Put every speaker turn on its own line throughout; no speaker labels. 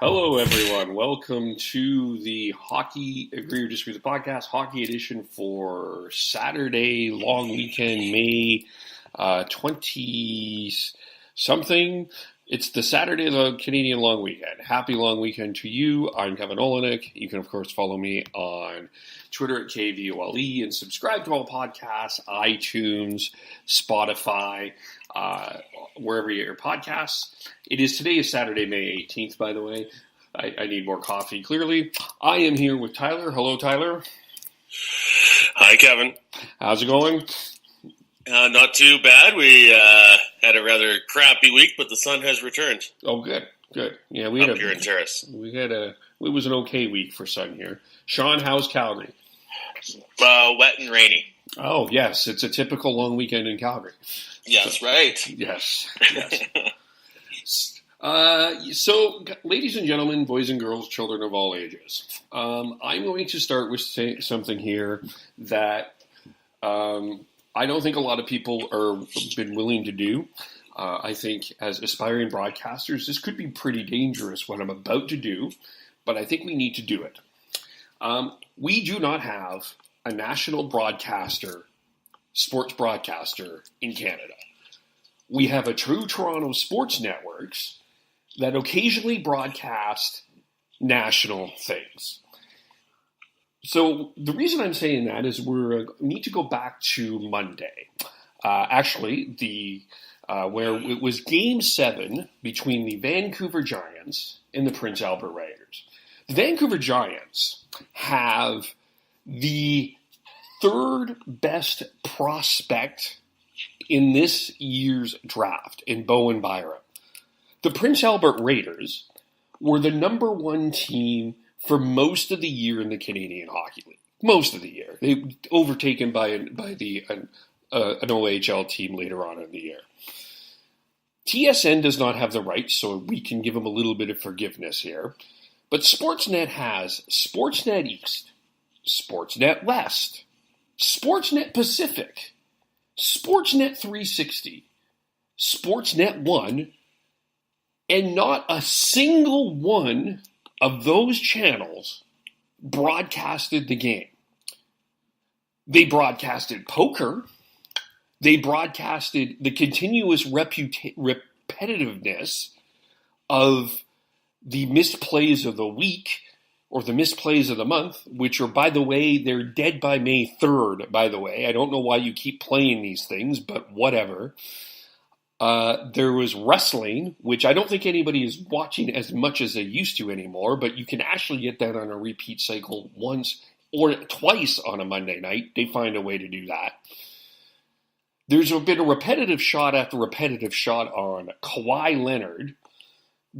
Hello, everyone. Welcome to the Hockey Agree or Disagree the podcast, hockey edition for Saturday, long weekend, May 20-something. It's the Saturday of the Canadian long weekend. Happy long weekend to you. I'm Kevin Olenek. You can, of course, follow me on Twitter at KVOLE and subscribe to all podcasts, iTunes, Spotify, wherever you get your podcasts. Today is Saturday, May 18th, by the way. I need more coffee, clearly. I am here with Tyler. Hello, Tyler.
Hi, Kevin.
How's it going?
Not too bad. We had a rather crappy week, but the sun has returned.
Oh, good. Yeah,
we had here in Terrace.
It was an okay week for sun here. Sean, how's Calgary?
Wet and rainy.
Oh, yes. It's a typical long weekend in Calgary.
Yes, right.
Yes. So, ladies and gentlemen, boys and girls, children of all ages, I'm going to start with something here that I don't think a lot of people have been willing to do. I think as aspiring broadcasters, this could be pretty dangerous what I'm about to do, but I think we need to do it. We do not have a national sports broadcaster in Canada. We have a true Toronto sports networks that occasionally broadcast national things. So the reason I'm saying that is we need to go back to Monday. Where it was Game 7 between the Vancouver Giants and the Prince Albert Raiders. The Vancouver Giants have the third best prospect in this year's draft in Bowen Byram. The Prince Albert Raiders were the number one team for most of the year in the Canadian Hockey League. Most of the year. They were overtaken by an OHL team later on in the year. TSN does not have the rights, so we can give them a little bit of forgiveness here. But Sportsnet has Sportsnet East, Sportsnet West, Sportsnet Pacific, Sportsnet 360, Sportsnet 1, and not a single one of those channels broadcasted the game. They broadcasted poker. They broadcasted the continuous repetitiveness of the missed plays of the week or the missed plays of the month, which are, by the way, they're dead by May 3rd, by the way. I don't know why you keep playing these things, but whatever. There was wrestling, which I don't think anybody is watching as much as they used to anymore, but you can actually get that on a repeat cycle once or twice on a Monday night. They find a way to do that. There's been a repetitive shot after repetitive shot on Kawhi Leonard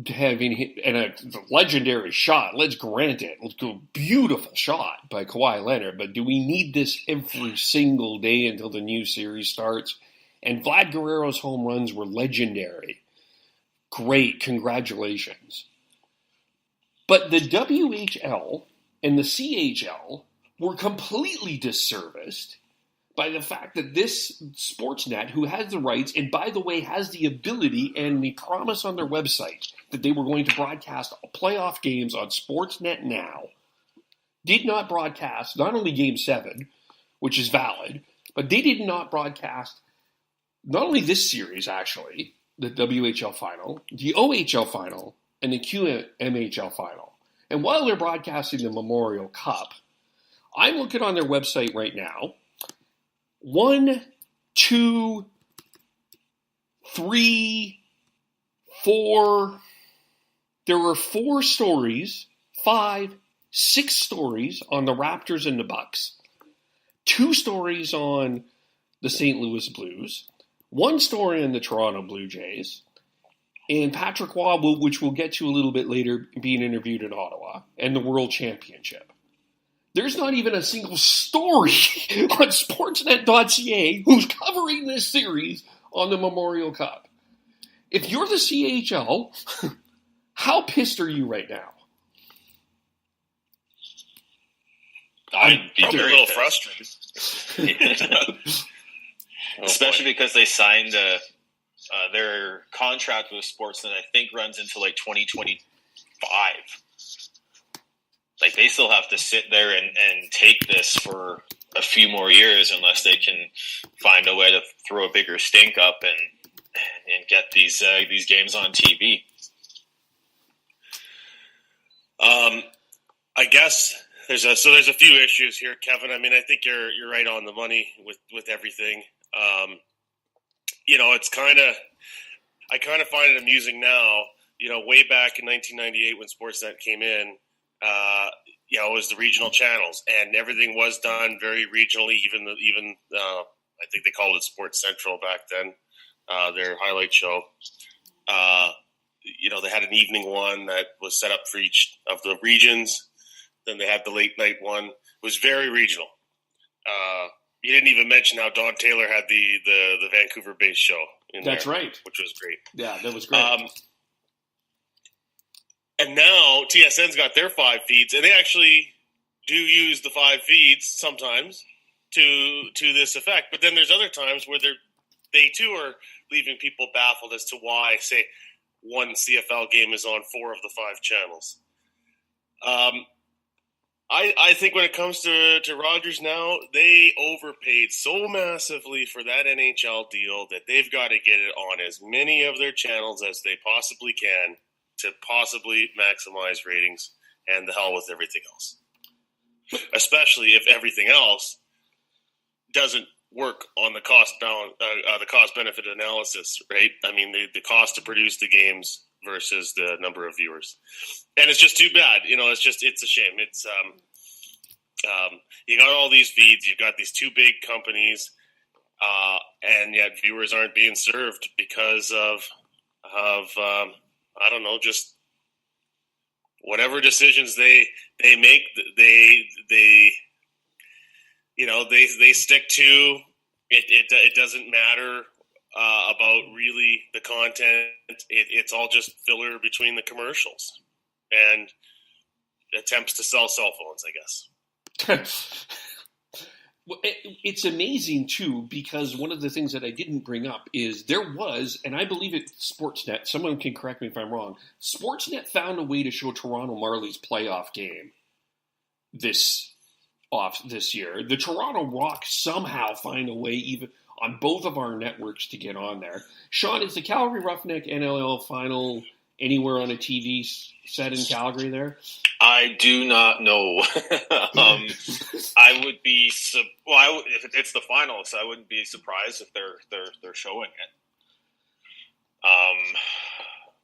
having hit, and a legendary shot. Let's grant it. Let's go, beautiful shot by Kawhi Leonard. But do we need this every single day until the new series starts? And Vlad Guerrero's home runs were legendary. Great, congratulations. But the WHL and the CHL were completely disserviced by the fact that this Sportsnet, who has the rights, and by the way has the ability and the promise on their website that they were going to broadcast playoff games on Sportsnet now, did not broadcast not only Game 7, which is valid, but they did not broadcast not only this series, actually, the WHL final, the OHL final, and the QMHL final. And while they're broadcasting the Memorial Cup, I'm looking on their website right now. 1, 2, 3, 4. There were 4 stories, 5, 6 stories on the Raptors and the Bucks. 2 stories on the St. Louis Blues. 1 story on the Toronto Blue Jays. And Patrick Waugh, which we'll get to a little bit later, being interviewed in Ottawa, and the World Championship. There's not even a single story on Sportsnet.ca who's covering this series on the Memorial Cup. If you're the CHL, how pissed are you right now?
I'd be very a little frustrated. Especially because they signed their contract with Sportsnet, I think, runs into like 2020,
5. Like, they still have to sit there and take this for a few more years unless they can find a way to throw a bigger stink up and get these games on TV.
I guess there's a few issues here, Kevin. I mean, I think you're right on the money with everything. It's I kind of find it amusing now. Way back in 1998 when Sportsnet came in, it was the regional channels, and everything was done very regionally. Even I think they called it Sports Central back then, their highlight show. They had an evening one that was set up for each of the regions. Then they had the late night one. It was very regional. You didn't even mention how Don Taylor had the Vancouver-based show in
That's
there,
right.
which was great.
Yeah, that was great.
And now TSN's got their 5 feeds, and they actually do use the 5 feeds sometimes to this effect. But then there's other times where they too are leaving people baffled as to why, say, one CFL game is on 4 of the 5 channels. I think when it comes to Rogers now, they overpaid so massively for that NHL deal that they've got to get it on as many of their channels as they possibly can to possibly maximize ratings, and the hell with everything else. Especially if everything else doesn't work on the cost benefit analysis, right? I mean, the cost to produce the games versus the number of viewers, and it's just too bad. It's a shame. It's you got all these feeds, you've got these 2 big companies, and yet viewers aren't being served because of I don't know, just whatever decisions they make. They stick to it. It doesn't matter about really the content. It's all just filler between the commercials and attempts to sell cell phones, I guess.
Well, it's amazing, too, because one of the things that I didn't bring up is there was, and I believe it's Sportsnet, someone can correct me if I'm wrong, Sportsnet found a way to show Toronto Marlies playoff game this year. The Toronto Rock somehow find a way, even on both of our networks, to get on there. Sean, is the Calgary Roughneck NLL final anywhere on a TV set in Calgary there?
I do not know. I would be if it's the finals, I wouldn't be surprised if they're showing it.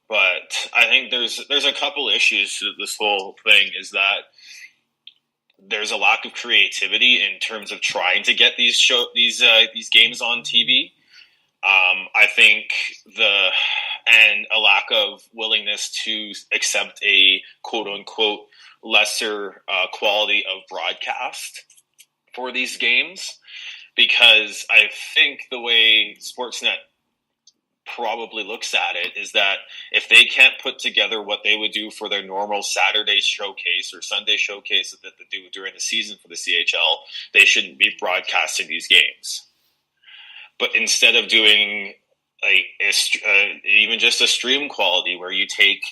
But I think there's a couple issues to this whole thing. Is that there's a lack of creativity in terms of trying to get these games on TV. I think and a lack of willingness to accept a quote unquote lesser quality of broadcast for these games, because I think the way Sportsnet probably looks at it is that if they can't put together what they would do for their normal Saturday showcase or Sunday showcase that they do during the season for the CHL, they shouldn't be broadcasting these games. But instead of doing even just a stream quality where you take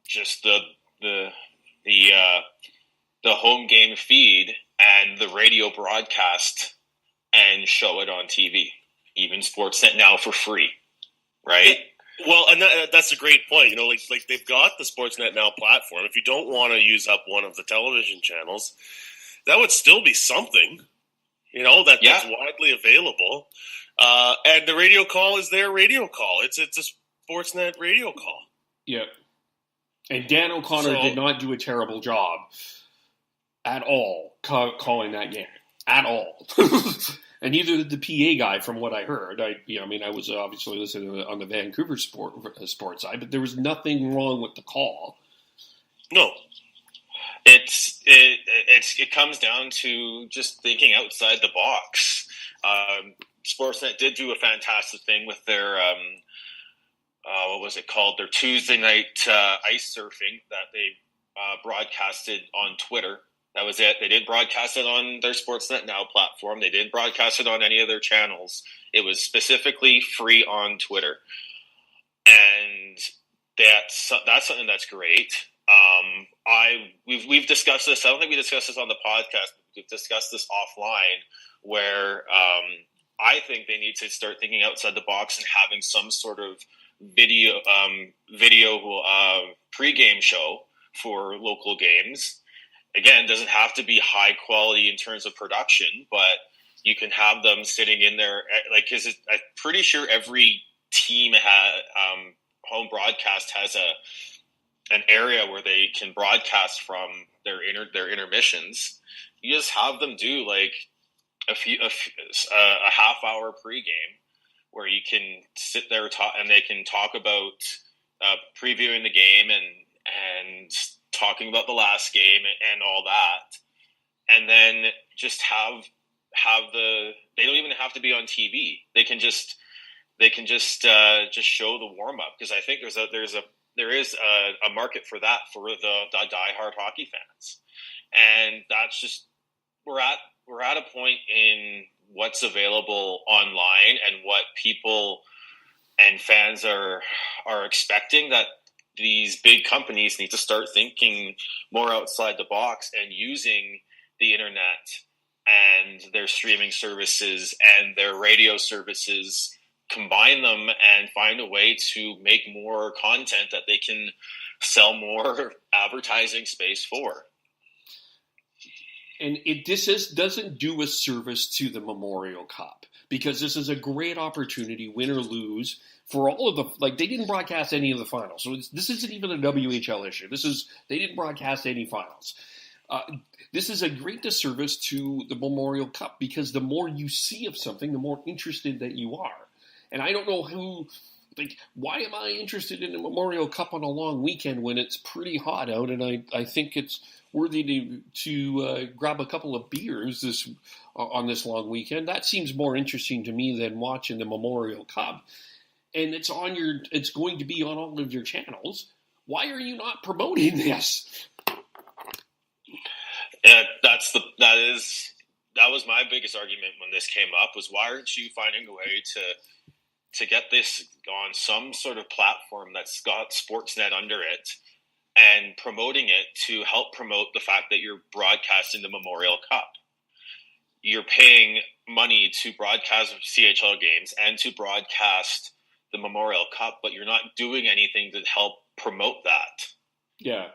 just the home game feed and the radio broadcast and show it on TV, even Sportsnet now for free, right?
Well, and that's a great point. Like they've got the Sportsnet Now platform. If you don't want to use up one of the television channels, that would still be something. That's widely available. And the radio call is their radio call. It's a Sportsnet radio call.
Yep. And Dan O'Connor did not do a terrible job at all calling that game. At all. And neither did the PA guy, from what I heard. I was obviously listening on the Vancouver sports side, but there was nothing wrong with the call.
No.
It comes down to just thinking outside the box. Sportsnet did do a fantastic thing with their what was it called? Their Tuesday night ice surfing that they broadcasted on Twitter. That was it. They didn't broadcast it on their Sportsnet Now platform. They didn't broadcast it on any of their channels. It was specifically free on Twitter. And that's something that's great. We've discussed this. I don't think we discussed this on the podcast. We've discussed this offline, where I think they need to start thinking outside the box and having some sort of video pregame show for local games. Again, doesn't have to be high quality in terms of production, but you can have them sitting in there, like, because I'm pretty sure every team home broadcast has an area where they can broadcast from their intermissions. You just have them do like a half hour pregame where you can sit there and they can talk about previewing the game and talking about the last game and all that, and then just have they don't even have to be on TV. They can just show the warm up, because I think there is a market for that for the diehard hockey fans, and that's just we're at a point in what's available online and what people and fans are expecting, that these big companies need to start thinking more outside the box and using the internet and their streaming services and their radio services, combine them and find a way to make more content that they can sell more advertising space for.
And doesn't do a service to the Memorial Cup, because this is a great opportunity, win or lose, for all of they didn't broadcast any of the finals. So this isn't even a WHL issue. They didn't broadcast any finals. This is a great disservice to the Memorial Cup, because the more you see of something, the more interested that you are. And I don't know why am I interested in the Memorial Cup on a long weekend when it's pretty hot out, and I think it's worthy to grab a couple of beers on this long weekend. That seems more interesting to me than watching the Memorial Cup. And it's going to be on all of your channels. Why are you not promoting this?
Yeah, that was my biggest argument when this came up, was why aren't you finding a way to get this on some sort of platform that's got Sportsnet under it and promoting it to help promote the fact that you're broadcasting the Memorial Cup. You're paying money to broadcast CHL games and to broadcast the Memorial Cup, but you're not doing anything to help promote that. Yeah.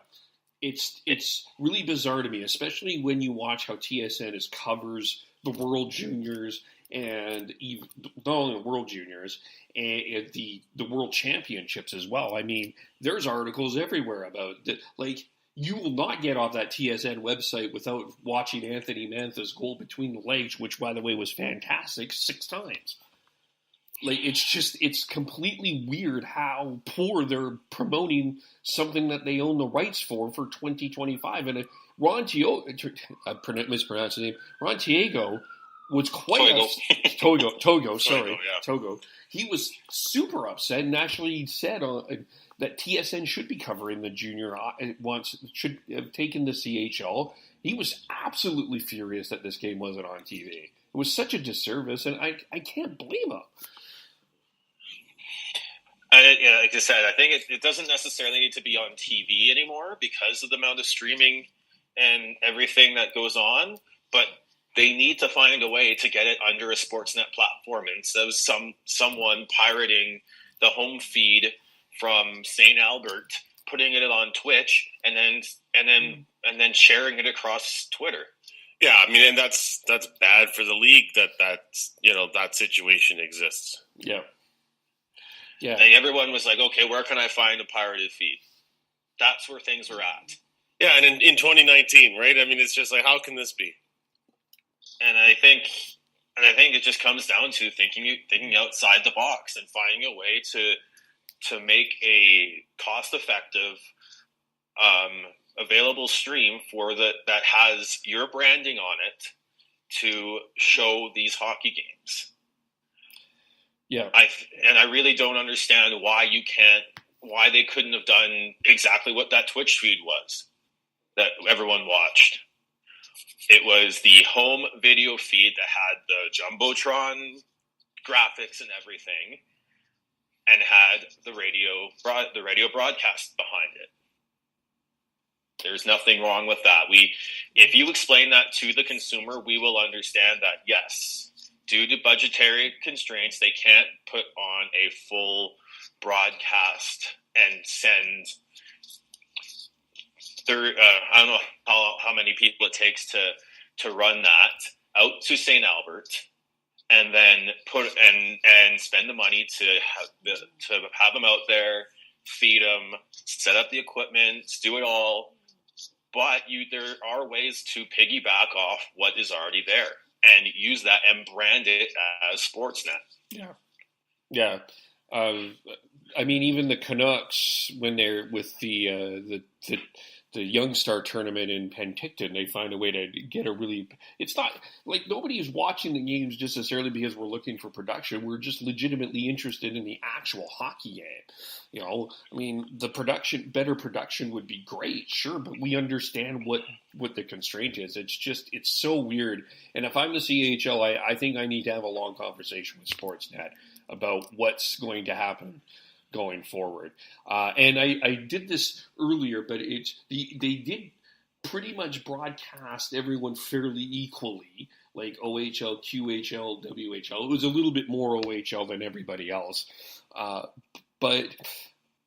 It's really bizarre to me, especially when you watch how TSN covers the World Juniors, and even, not only the World Juniors, and the World Championships as well. I mean, there's articles everywhere about that. Like, you will not get off that TSN website without watching Anthony Mantha's goal between the legs, which, by the way, was fantastic 6 times. Like, it's completely weird how poor they're promoting something that they own the rights for 2025. And Ron Tiago, I mispronounced his name, Ron Tiago was quite Togo. He was super upset, and actually said that TSN should be covering the junior should have taken the CHL. He was absolutely furious that this game wasn't on TV. It was such a disservice, and I can't blame him.
Like I said, I think it doesn't necessarily need to be on TV anymore because of the amount of streaming and everything that goes on, but they need to find a way to get it under a Sportsnet platform instead of someone pirating the home feed from St. Albert, putting it on Twitch, and then sharing it across Twitter.
Yeah, I mean, and that's bad for the league that situation exists.
Yeah. Yeah.
Like, everyone was like, okay, where can I find a pirated feed? That's where things were at.
Yeah, and in 2019, right? I mean, it's just like, how can this be?
And I think it just comes down to thinking outside the box and finding a way to make a cost-effective, available stream that has your branding on it to show these hockey games.
Yeah,
I really don't understand why they couldn't have done exactly what that Twitch feed was that everyone watched. It was the home video feed that had the Jumbotron graphics and everything. and had the radio broadcast behind it. There's nothing wrong with that. If you explain that to the consumer, we will understand that, yes, due to budgetary constraints, they can't put on a full broadcast and send I don't know how many people it takes to run that out to St. Albert and then and spend the money to have them out there, feed them, set up the equipment, do it all. But there are ways to piggyback off what is already there and use that and brand it as Sportsnet.
Yeah. I mean, even the Canucks, when they're with the Young Star tournament in Penticton, they find a way to get a really. It's not like nobody is watching the games just necessarily because we're looking for production. We're just legitimately interested in the actual hockey game. I mean, better production would be great, sure, but we understand what the constraint is. It's so weird. And if I'm the CHL, I think I need to have a long conversation with Sportsnet about what's going to happen going forward. And I did this earlier, but they did pretty much broadcast everyone fairly equally, like OHL, QHL, WHL. It was a little bit more OHL than everybody else. But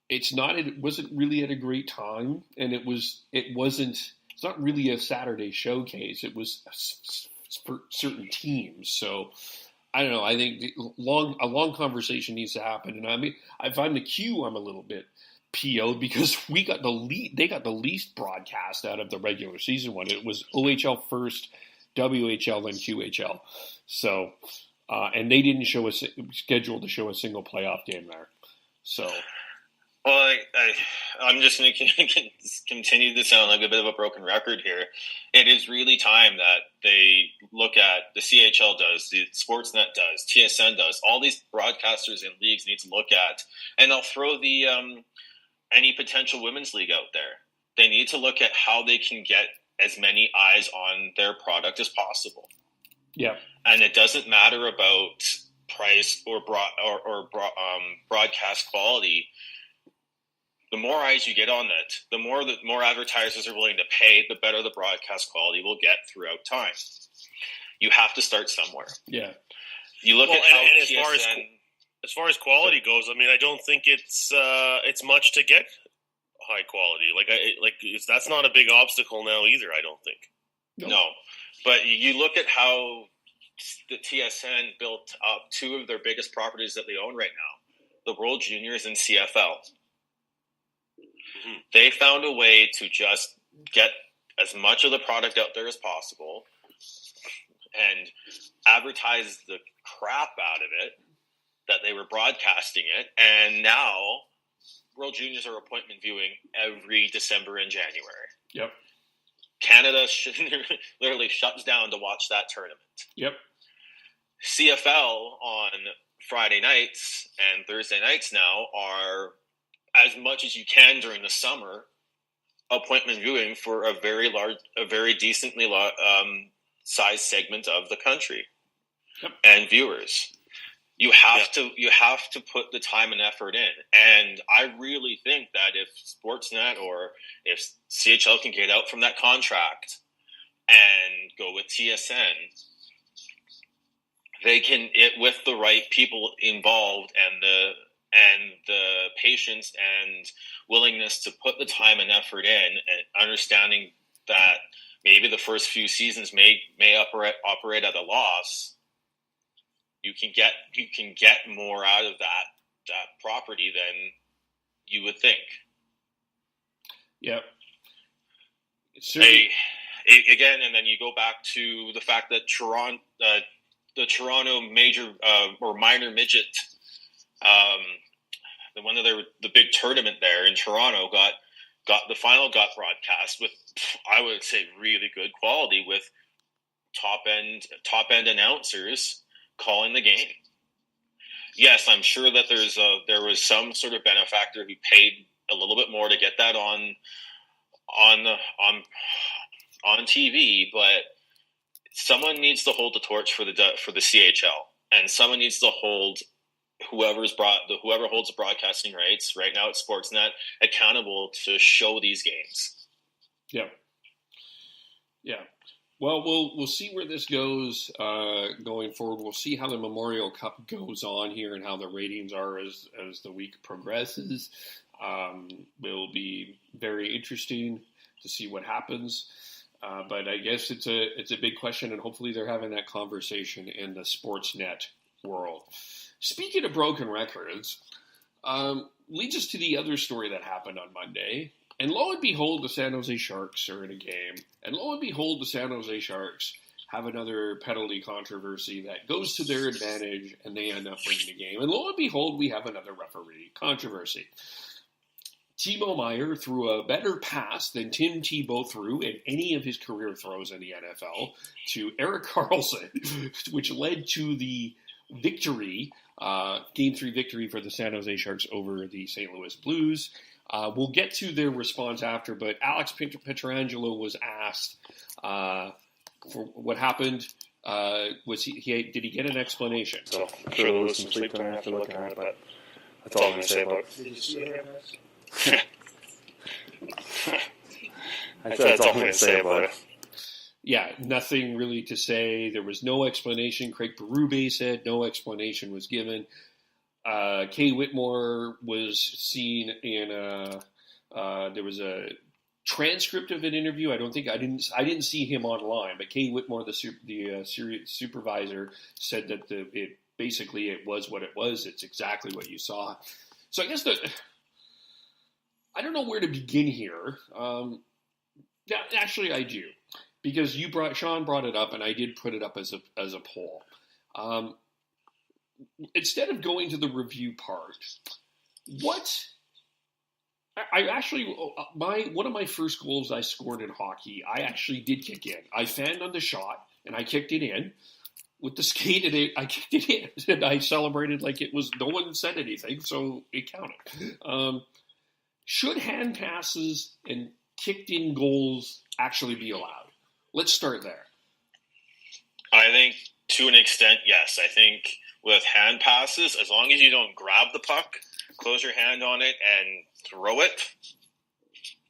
it's wasn't really at a great time, and it's not really a Saturday showcase. It was for certain teams. So I don't know. I think a long conversation needs to happen, and I mean, I find the Q I'm a little bit PO'd because they got the least broadcast out of the regular season one. It was OHL first, WHL, then QHL. So, and they didn't schedule to show a single playoff game there. So.
Well, I'm just going to continue to sound like a bit of a broken record here. It is really time that they look at the CHL does, the Sportsnet does, TSN does. All these broadcasters and leagues need to look at, and I'll throw the any potential women's league out there. They need to look at how they can get as many eyes on their product as possible.
Yeah,
and it doesn't matter about price or broadcast quality. The more eyes you get on it, the more advertisers are willing to pay, the better the broadcast quality will get throughout time. You have to start somewhere.
Yeah.
You look at how
and as far as quality goes, I mean, I don't think it's much to get high quality. That's not a big obstacle now either. I don't think.
No, but you look at how the TSN built up two of their biggest properties that they own right now, the World Juniors and CFL. They found a way to just get as much of the product out there as possible and advertise the crap out of it that they were broadcasting it. And now World Juniors are appointment viewing every December and January.
Yep.
Canada literally shuts down to watch that tournament.
Yep.
CFL on Friday nights and Thursday nights now are, as much as you can during the summer, appointment viewing for a very decently sized segment of the country.
Yep.
And viewers. You have to put the time and effort in. And I really think that if Sportsnet or if CHL can get out from that contract and go with TSN, they can, with the right people involved and the patience and willingness to put the time and effort in, and understanding that maybe the first few seasons may operate at a loss, you can get more out of that property than you would think.
Yeah.
Again, and then you go back to the fact that the Toronto major or minor midget, the big tournament there in Toronto got broadcast with, I would say, really good quality with top end announcers calling the game. Yes, I'm sure that there was some sort of benefactor who paid a little bit more to get that on TV, but someone needs to hold the torch for the CHL, and someone needs to hold whoever holds the broadcasting rights right now at Sportsnet accountable to show these games.
Yeah. Well, we'll see where this goes going forward. We'll see how the Memorial Cup goes on here and how the ratings are as the week progresses. Will be very interesting to see what happens. But I guess it's a big question, and hopefully they're having that conversation in the Sportsnet world. Speaking of broken records, leads us to the other story that happened on Monday. And lo and behold, the San Jose Sharks are in a game. And lo and behold, the San Jose Sharks have another penalty controversy that goes to their advantage, and they end up winning the game. And lo and behold, we have another referee controversy. Timo Meier threw a better pass than Tim Tebow threw in any of his career throws in the NFL to Erik Karlsson, which led to the victory, Game 3 victory for the San Jose Sharks over the St. Louis Blues. We'll get to their response after, but Alex Pietrangelo was asked for what happened. Did he get an explanation?
So I'm sure there was some sleep tonight after looking at it, but that's all I'm going to say about it. Did you see it? That's all I'm going to say about it.
Yeah, nothing really to say. There was no explanation. Craig Berube said no explanation was given. Kay Whitmore was seen in there was a transcript of an interview. I didn't see him online, but Kay Whitmore, the supervisor, said that it was what it was. It's exactly what you saw. So I guess I don't know where to begin here. Actually, I do, because Sean brought it up, and I did put it up as a poll. Instead of going to the review part, one of my first goals I scored in hockey, I actually did kick in. I fanned on the shot, and I kicked it in. With the skate, I kicked it in, and I celebrated like it was, no one said anything, so it counted. Should hand passes and kicked in goals actually be allowed? Let's start there.
I think to an extent, yes. I think with hand passes, as long as you don't grab the puck, close your hand on it, and throw it,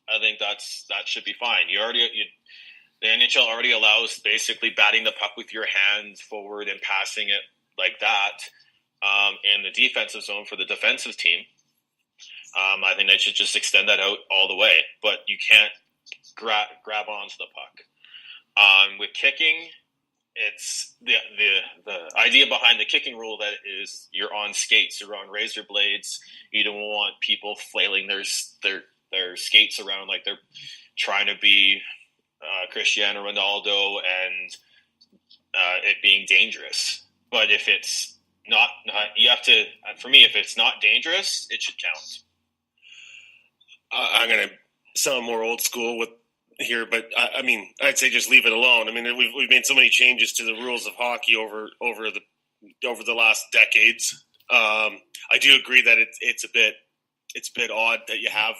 I think that should be fine. The NHL already allows basically batting the puck with your hands forward and passing it like that in the defensive zone for the defensive team. I think they should just extend that out all the way, but you can't grab onto the puck. With kicking, it's the idea behind the kicking rule that is you're on skates, you're on razor blades. You don't want people flailing their skates around like they're trying to be Cristiano Ronaldo and it being dangerous. But if it's not, you have to. For me, if it's not dangerous, it should count.
I'm going to sound more old school with here, but I mean, I'd say just leave it alone. I mean, we've made so many changes to the rules of hockey over the last decades. I do agree that it's a bit odd that you have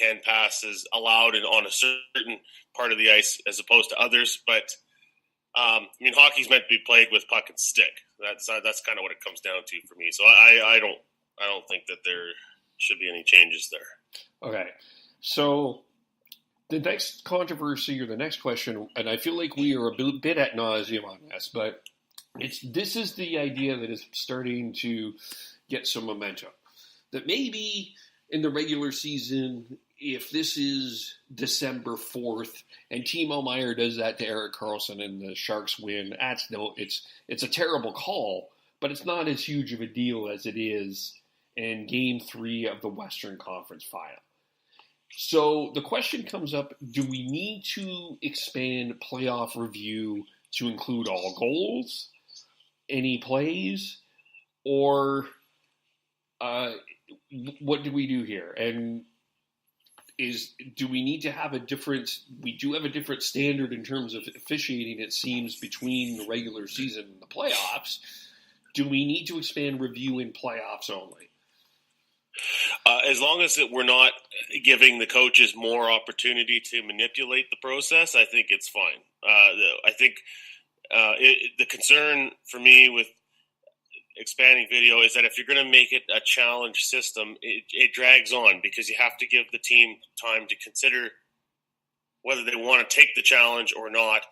hand passes allowed on a certain part of the ice as opposed to others. But I mean, hockey's meant to be played with puck and stick. That's kind of what it comes down to for me. So I don't think that there should be any changes there.
Okay, so the next controversy or the next question, and I feel like we are a bit ad nauseum on this, but this is the idea that is starting to get some momentum. That maybe in the regular season, if this is December 4th and Timo Meier does that to Erik Karlsson and the Sharks win, it's a terrible call, but it's not as huge of a deal as it is in Game 3 of the Western Conference Final. So the question comes up, do we need to expand playoff review to include all goals, any plays, or what do we do here? And do we need to have we do have a different standard in terms of officiating, it seems, between the regular season and the playoffs. Do we need to expand review in playoffs only?
As long as we're not giving the coaches more opportunity to manipulate the process, I think it's fine. I think the concern for me with expanding video is that if you're going to make it a challenge system, it drags on because you have to give the team time to consider whether they want to take the challenge or not.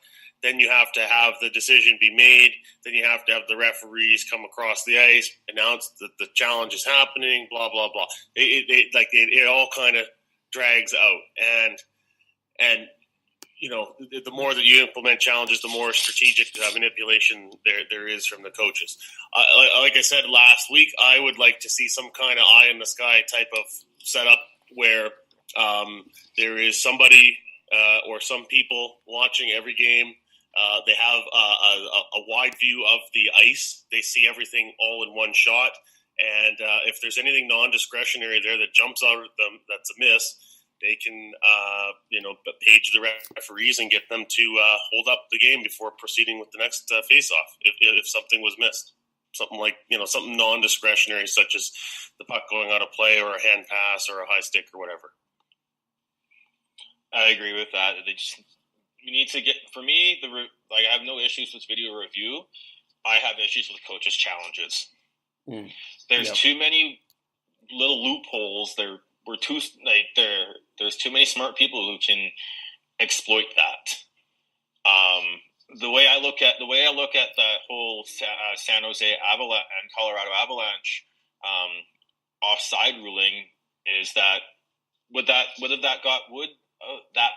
Then you have to have the decision be made. Then you have to have the referees come across the ice, announce that the challenge is happening, blah, blah, blah. It all kind of drags out. And you know, the more that you implement challenges, the more strategic manipulation there is from the coaches. Like I said last week, I would like to see some kind of eye in the sky type of setup where there is somebody or some people watching every game. They have a wide view of the ice. They see everything all in one shot. And if there's anything non-discretionary there that jumps out at them that's a miss, they can, page the referees and get them to hold up the game before proceeding with the next face-off if something was missed. Something like, something non-discretionary, such as the puck going out of play or a hand pass or a high stick or whatever.
I agree with that. We need to get, for me, I have no issues with video review. I have issues with coaches' challenges. There's too many little loopholes. There's too many smart people who can exploit that. The way I look at that whole San Jose Avalanche and Colorado Avalanche offside ruling is that would that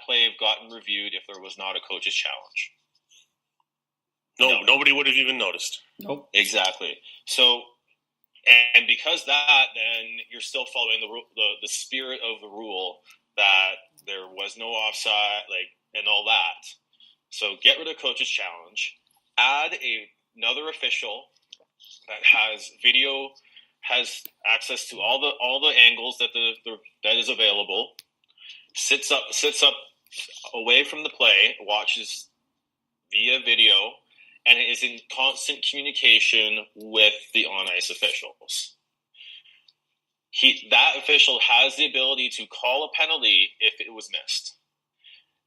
play have gotten reviewed if there was not a coach's challenge?
No, nobody would have even noticed.
Nope.
Exactly. So, and because that, then you're still following the spirit of the rule that there was no offside, and all that. So get rid of coach's challenge. Add another official that has video, has access to all the angles that is available. Sits up away from the play, watches via video, and is in constant communication with the on-ice officials. That official has the ability to call a penalty if it was missed.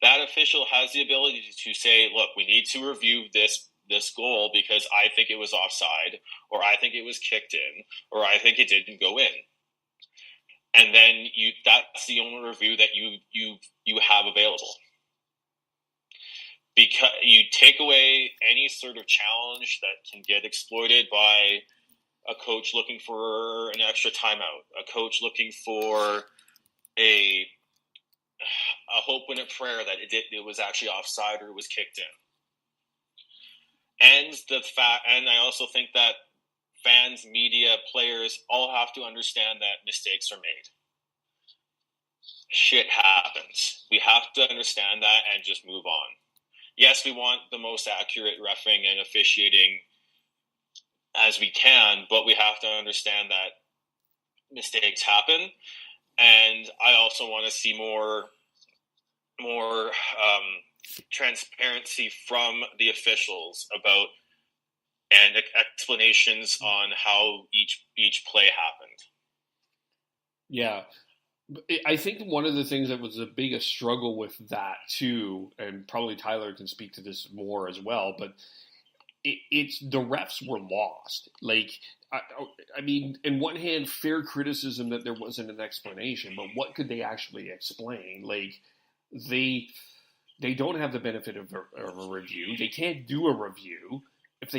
That official has the ability to say, look, we need to review this goal because I think it was offside, or I think it was kicked in, or I think it didn't go in. And then that's the only review that you have available. Because you take away any sort of challenge that can get exploited by a coach looking for an extra timeout, a coach looking for a hope and a prayer that it was actually offside or it was kicked in. And I also think that fans, media, players all have to understand that mistakes are made. Shit happens. We have to understand that and just move on. Yes, we want the most accurate reffing and officiating as we can, but we have to understand that mistakes happen. And I also want to see more transparency from the officials about and explanations on how each play happened.
Yeah. I think one of the things that was the biggest struggle with that too, and probably Tyler can speak to this more as well, but it's the refs were lost. I mean, in one hand, fair criticism that there wasn't an explanation, but what could they actually explain? They don't have the benefit of a review. They can't do a review. If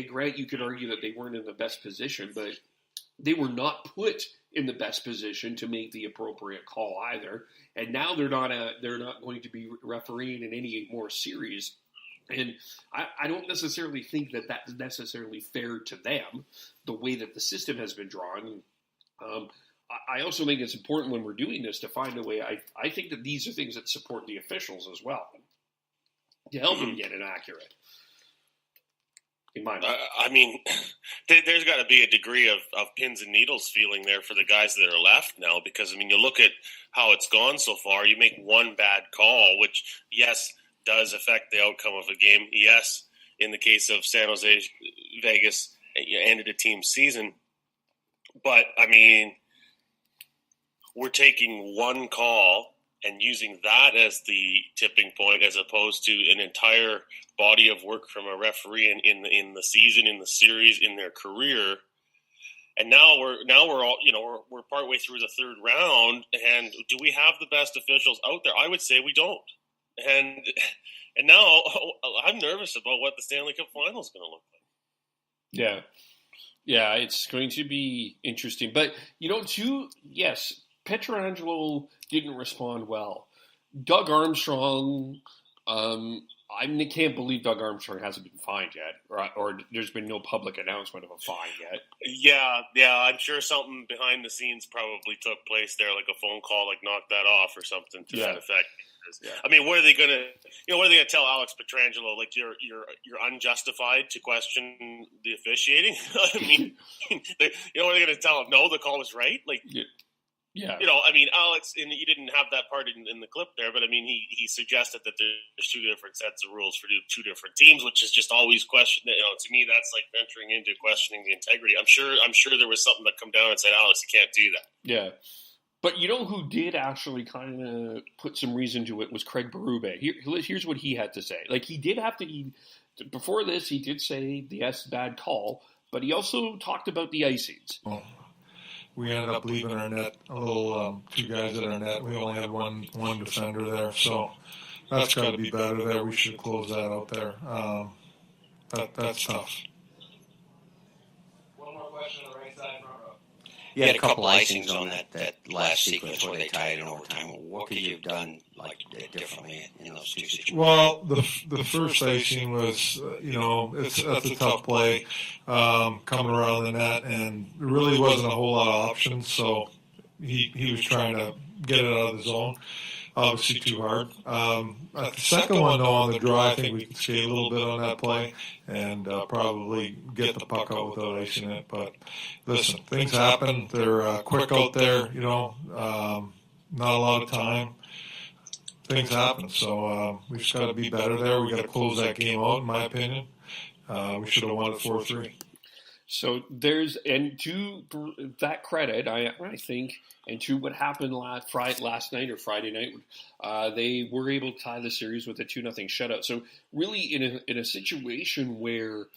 Grant, you could argue that they weren't in the best position, but they were not put in the best position to make the appropriate call either. And now they're not going to be refereeing in any more series. And I don't necessarily think that that's necessarily fair to them, the way that the system has been drawn. I also think it's important when we're doing this to find a way. I think that these are things that support the officials as well, to help them get it accurate. In my mind.
I mean, there's got to be a degree of pins and needles feeling there for the guys that are left now, because, I mean, you look at how it's gone so far. You make one bad call, which, yes, does affect the outcome of a game. Yes, in the case of San Jose, Vegas, ended a team's season. But, I mean, we're taking one call and using that as the tipping point, as opposed to an entire body of work from a referee in the season, in the series, in their career. And now we're all, we're partway through the third round, and do we have the best officials out there? I would say we don't. And now I'm nervous about what the Stanley Cup Final is going to look like.
Yeah, it's going to be interesting. But, yes, Pietrangelo didn't respond well. Doug Armstrong, I can't believe Doug Armstrong hasn't been fined yet, or there's been no public announcement of a fine yet.
Yeah, I'm sure something behind the scenes probably took place there, like a phone call, like knock that off or something to that effect. Yeah. I mean, what are they gonna tell Alex Pietrangelo? Like you're unjustified to question the officiating? I mean, what are they gonna tell him? No, the call was right. Like,
yeah.
I mean, Alex, and you didn't have that part in the clip there, but I mean, he suggested that there's two different sets of rules for two different teams, which is just always questioned. To me, that's like venturing into questioning the integrity. I'm sure there was something that come down and said, Alex, you can't do that.
Yeah. But who did actually kind of put some reason to it was Craig Berube. Here's what he had to say. Like, he did have to before this, he did say the bad call, but he also talked about the icings.
Oh. We ended up leaving our net a little, two guys at our net. We only had one defender there, so that's got to be better there. We should close that out there. That's tough.
One more question on the right side, front row. You had a couple icings on that last sequence where they tied it in overtime. What could you have done differently in those two situations?
Well, the first icing was, that's a tough play coming around the net, and there really wasn't a whole lot of options. So he was trying to get it out of the zone. Obviously too hard. At the second one, though, on the draw, I think we could skate a little bit on that play and probably get the puck out without icing it. But listen, things happen. They're quick out there, not a lot of time. Things happen. So we've just got to be better there. We've got to close that game out, in my opinion. We should have won it 4-3.
So and to that credit, I think, and to what happened last night or Friday night, they were able to tie the series with a 2-0 shutout. So really, in a situation where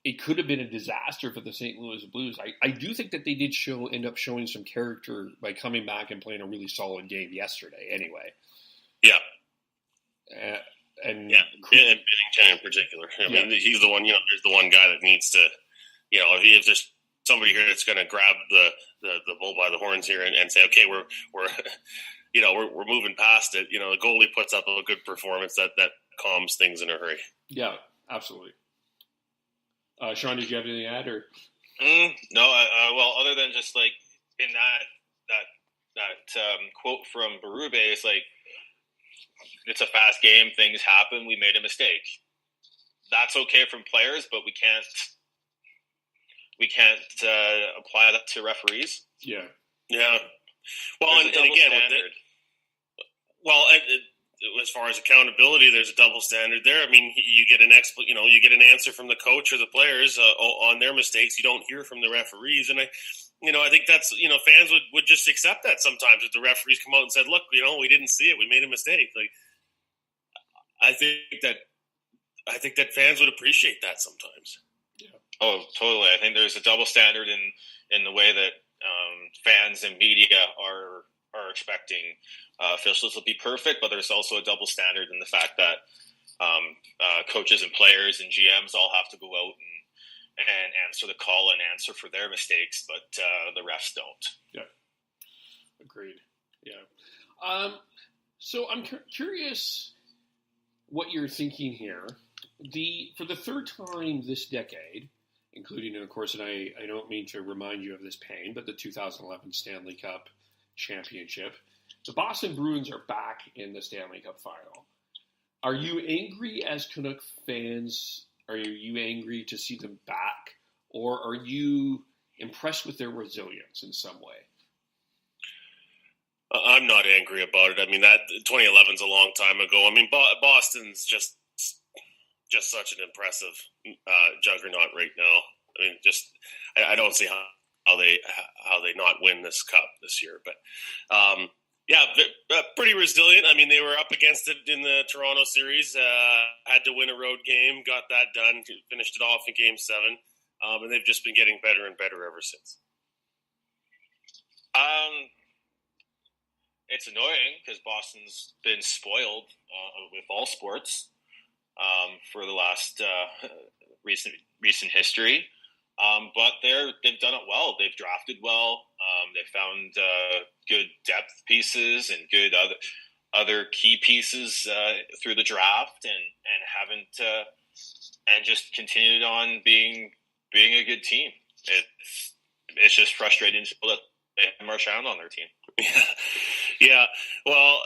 it could have been a disaster for the St. Louis Blues, I do think that they did end up showing some character by coming back and playing a really solid game yesterday. Anyway.
Yeah. And Binnington in particular. I mean, he's the one. There's the one guy that needs to. If there's somebody here that's going to grab the bull by the horns here and say, okay, we're moving past it. The goalie puts up a good performance that calms things in a hurry.
Yeah, absolutely. Sean, did you have anything to add? Or?
No. Well, other than just like in that quote from Berube, it's like it's a fast game. Things happen. We made a mistake. That's okay from players, but we can't apply that to referees.
Yeah.
Well, and again,
as far as accountability, there's a double standard there. I mean, you get you get an answer from the coach or the players on their mistakes. You don't hear from the referees, and I think that's fans would just accept that sometimes if the referees come out and said, "Look, we didn't see it. We made a mistake." Like, I think that fans would appreciate that sometimes.
Oh, totally. I think there's a double standard in the way that fans and media are expecting officials to be perfect, but there's also a double standard in the fact that coaches and players and GMs all have to go out and answer the call and answer for their mistakes, but the refs don't.
Yeah. Agreed. Yeah. So I'm curious what you're thinking here. For the third time this decade, including, of course, and I don't mean to remind you of this pain, but the 2011 Stanley Cup championship, the Boston Bruins are back in the Stanley Cup final. Are you angry as Canuck fans? Are you angry to see them back? Or are you impressed with their resilience in some way?
I'm not angry about it. I mean, that 2011's a long time ago. I mean, Boston's just such an impressive juggernaut right now. I mean, I don't see how they not win this cup this year. But Yeah, pretty resilient. I mean, they were up against it in the Toronto series. Had to win a road game, got that done, finished it off in Game 7, and they've just been getting better and better ever since.
It's annoying because Boston's been spoiled with all sports for the last recent history. But they've done it well. They've drafted well. They found good depth pieces and good other key pieces through the draft, and just continued on being a good team. It's just frustrating to that they have Marchand on their team.
Yeah. Well,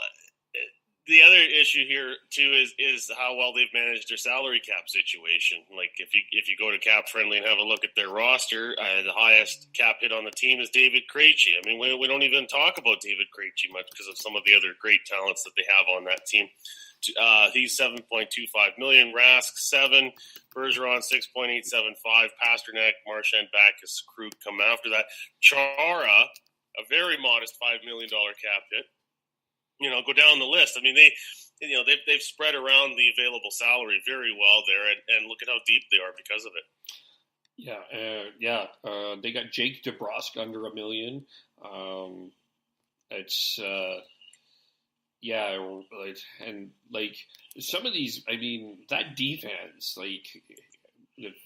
the other issue here too is how well they've managed their salary cap situation. Like if you go to Cap Friendly and have a look at their roster, the highest cap hit on the team is David Krejci. I mean, we don't even talk about David Krejci much because of some of the other great talents that they have on that team. He's $7.25 million. Rask $7. Bergeron $6.875. Pasternak, Marchand, Backes, Krug come after that. Chara, a very modest $5 million cap hit. Go down the list. I mean, they've spread around the available salary very well there, and look at how deep they are because of it.
They got Jake DeBrusk under $1 million. Some of these. I mean, that defense,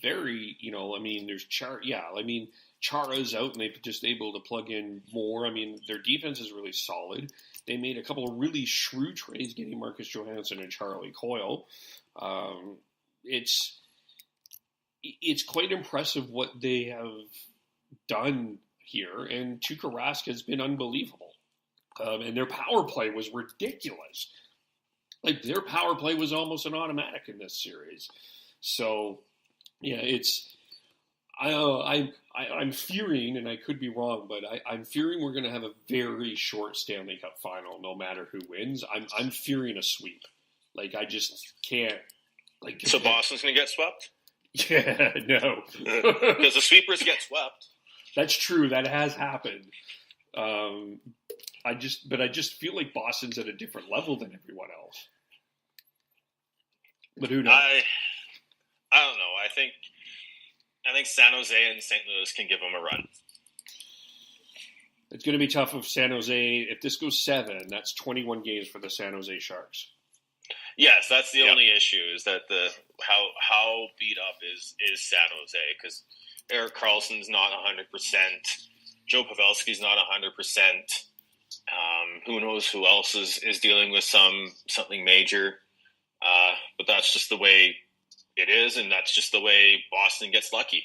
there's Chara. Yeah, I mean, Chara's out, and they've just able to plug in more. I mean, their defense is really solid. They made a couple of really shrewd trades getting Marcus Johansson and Charlie Coyle. It's quite impressive what they have done here, and Tuukka Rask has been unbelievable. And their power play was ridiculous. Their power play was almost an automatic in this series. So, yeah, I'm fearing, and I could be wrong, but I'm fearing we're going to have a very short Stanley Cup final, no matter who wins. I'm fearing a sweep. I just can't.
So Boston's going to get swept?
Yeah, no.
Because the sweepers get swept.
That's true. That has happened. I just feel like Boston's at a different level than everyone else. But who knows?
I don't know. I think San Jose and St. Louis can give them a run.
It's going to be tough if San Jose. If this goes 7, that's 21 games for the San Jose Sharks.
Yes, that's the only issue is that how beat up is San Jose because Erik Karlsson's not 100%. Joe Pavelski's not 100%. Who knows who else is dealing with something major. But that's just the way it is, and that's just the way Boston gets lucky.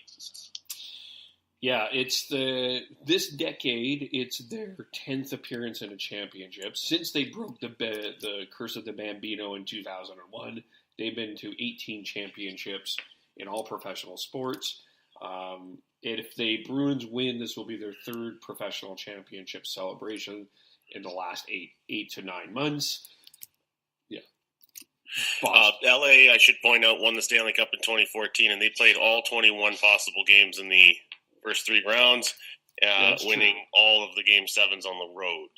Yeah, this decade, it's their 10th appearance in a championship. Since they broke the curse of the Bambino in 2001, they've been to 18 championships in all professional sports. And if the Bruins win, this will be their 3rd professional championship celebration in the last 8 to 9 months. Yeah.
LA, I should point out, won the Stanley Cup in 2014, and they played all 21 possible games in the first 3 rounds, winning all of the Game 7s on the road.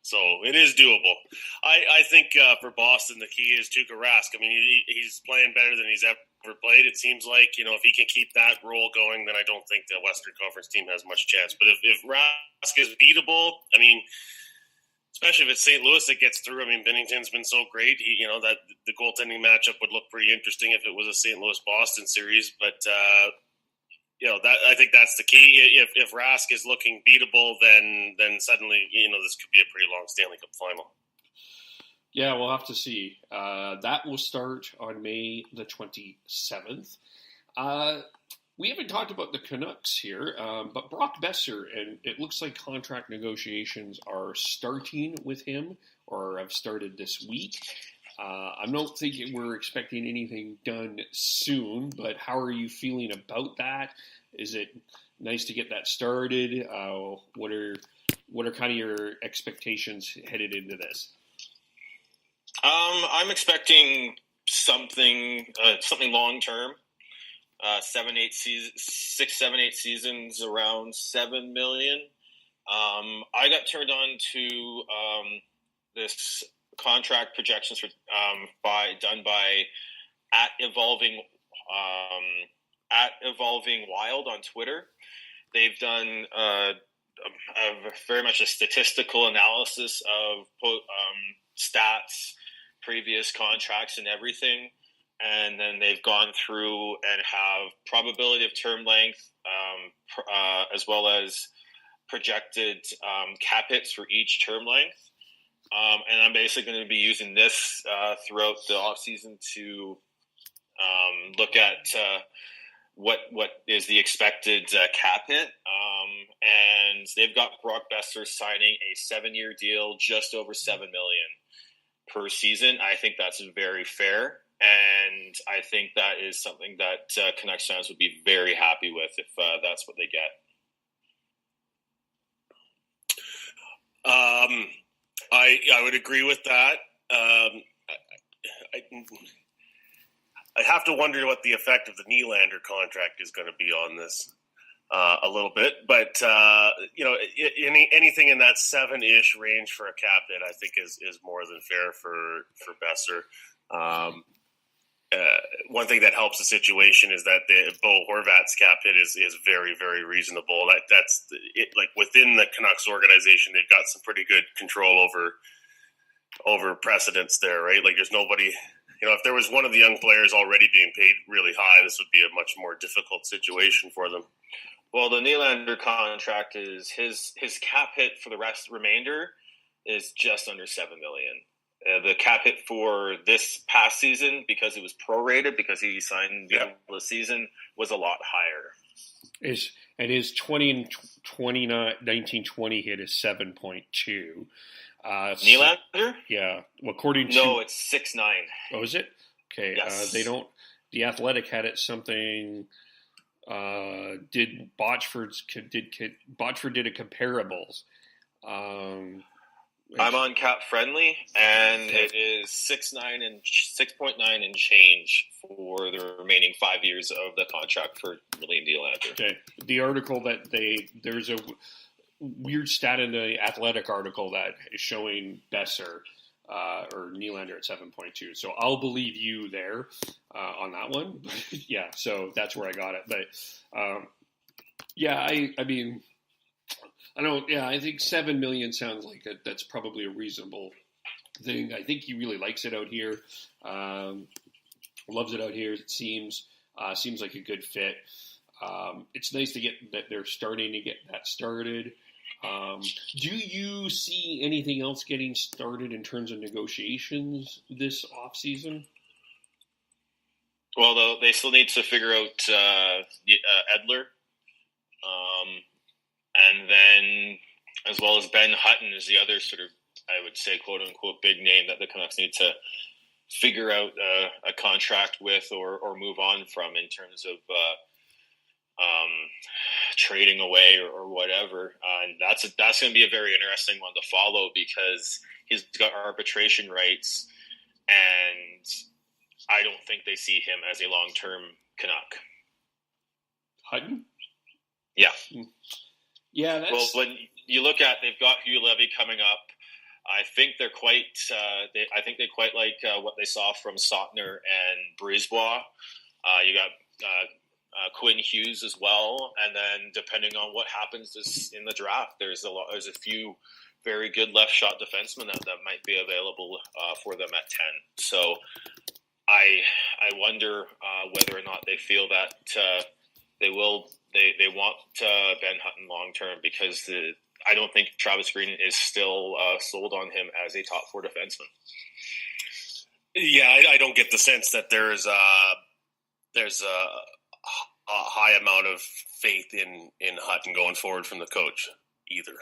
So it is doable. I think for Boston, the key is Tuukka Rask. I mean, he's playing better than he's ever played. It seems like, if he can keep that roll going, then I don't think the Western Conference team has much chance. But if Rask is beatable, I mean, especially if it's St. Louis that gets through. I mean, Binnington's been so great. That the goaltending matchup would look pretty interesting if it was a St. Louis-Boston series. But I think that's the key. If Rask is looking beatable, then suddenly this could be a pretty long Stanley Cup final.
Yeah, we'll have to see. That will start on May the 27th. We haven't talked about the Canucks here, but Brock Boeser, and it looks like contract negotiations are starting with him, or have started this week. I don't think we're expecting anything done soon, but how are you feeling about that? Is it nice to get that started? What are kind of your expectations headed into this?
I'm expecting something long term. 6, 7, 8 seasons, around $7 million. I got turned on to this contract projections for done by at evolving wild on Twitter. They've done very much a statistical analysis of stats, previous contracts, and everything. And then they've gone through and have probability of term length, as well as projected cap hits for each term length. And I'm basically going to be using this throughout the offseason to look at what is the expected cap hit. And they've got Brock Boeser signing a 7-year deal, just over $7 million per season. I think that's very fair. And I think that is something that Canucks fans would be very happy with if that's what they get.
I would agree with that. I have to wonder what the effect of the Nylander contract is going to be on this a little bit. But, anything in that 7-ish range for a cap hit, I think is more than fair for Boeser. One thing that helps the situation is that the Bo Horvat's cap hit is very, very reasonable. That's it. Like within the Canucks organization, they've got some pretty good control over precedents there, right? Like there's nobody, if there was one of the young players already being paid really high, this would be a much more difficult situation for them.
Well, the Nylander contract is his cap hit for the remainder is just under $7 million. The cap hit for this past season, because it was prorated, because he signed the season, was a lot higher.
His 19-20 hit is 7.2.
Nylander?
Yeah. According to...
No, it's 6.9.
Oh, is it? Okay.
Yes.
They don't... The Athletic had it something... Bochford did a comparables.
I'm on Cap Friendly, and it is 6.9 and change for the remaining 5 years of the contract for William Nylander.
Okay. The article that there's a weird stat in the Athletic article that is showing Boeser or Nylander at 7.2. So I'll believe you there on that one. Yeah, so that's where I got it. But I think $7 million sounds like that's probably a reasonable thing. I think he really likes it out here. Loves it out here. It seems like a good fit. It's nice to get that they're starting to get that started. Do you see anything else getting started in terms of negotiations this offseason?
Well, they still need to figure out Edler. And then, as well as Ben Hutton is the other sort of, I would say, quote-unquote, big name that the Canucks need to figure out a contract with or move on from in terms of trading away or whatever. And that's going to be a very interesting one to follow because he's got arbitration rights, and I don't think they see him as a long-term Canuck.
Hutton?
Yeah.
Yeah, that's...
Well, when you look at, they've got Hugh Levy coming up. I think they're quite. I think they quite like what they saw from Sautner and Brisebois. You got Quinn Hughes as well, and then depending on what happens in the draft, there's a few very good left shot defensemen that might be available for them at 10. So I wonder whether or not they feel that they will. They want Ben Hutton long term because I don't think Travis Green is still sold on him as a top 4 defenseman.
Yeah, I don't get the sense that there's a high amount of faith in Hutton going forward from the coach either.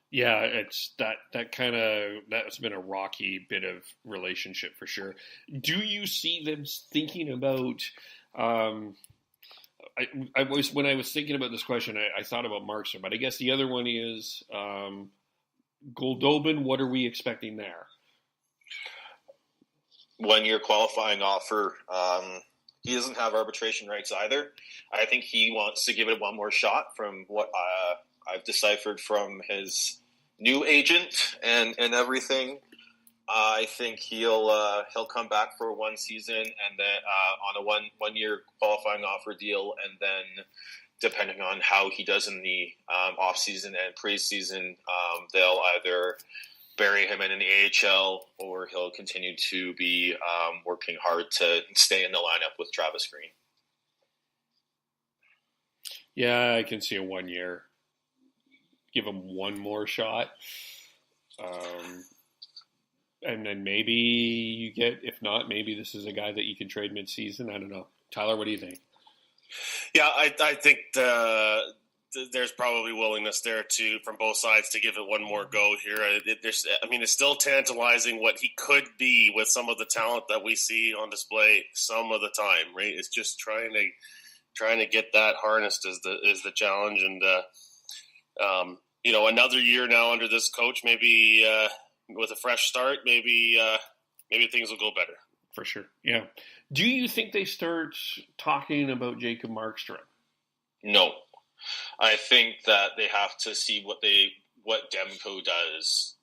Yeah, it's that's been a rocky bit of relationship for sure. Do you see them thinking about? When I was thinking about this question, I thought about Markstrom, but I guess the other one is Goldobin. What are we expecting there?
1 year qualifying offer. He doesn't have arbitration rights either. I think he wants to give it one more shot from what I've deciphered from his new agent and everything. I think he'll come back for one season and then on a one year qualifying offer deal, and then depending on how he does in the off season and preseason, they'll either bury him in the AHL or he'll continue to be working hard to stay in the lineup with Travis Green.
Yeah, I can see a 1 year. Give him one more shot. And then maybe you get, if not, maybe this is a guy that you can trade mid-season. I don't know. Tyler, what do you think?
Yeah, I think there's probably willingness there from both sides to give it one more go here. It's still tantalizing what he could be with some of the talent that we see on display some of the time, right? It's just trying to get that harnessed is the challenge, and another year now under this coach, maybe with a fresh start, maybe things will go better.
For sure, yeah. Do you think they start talking about Jacob Markstrom?
No. I think that they have to see what Demko does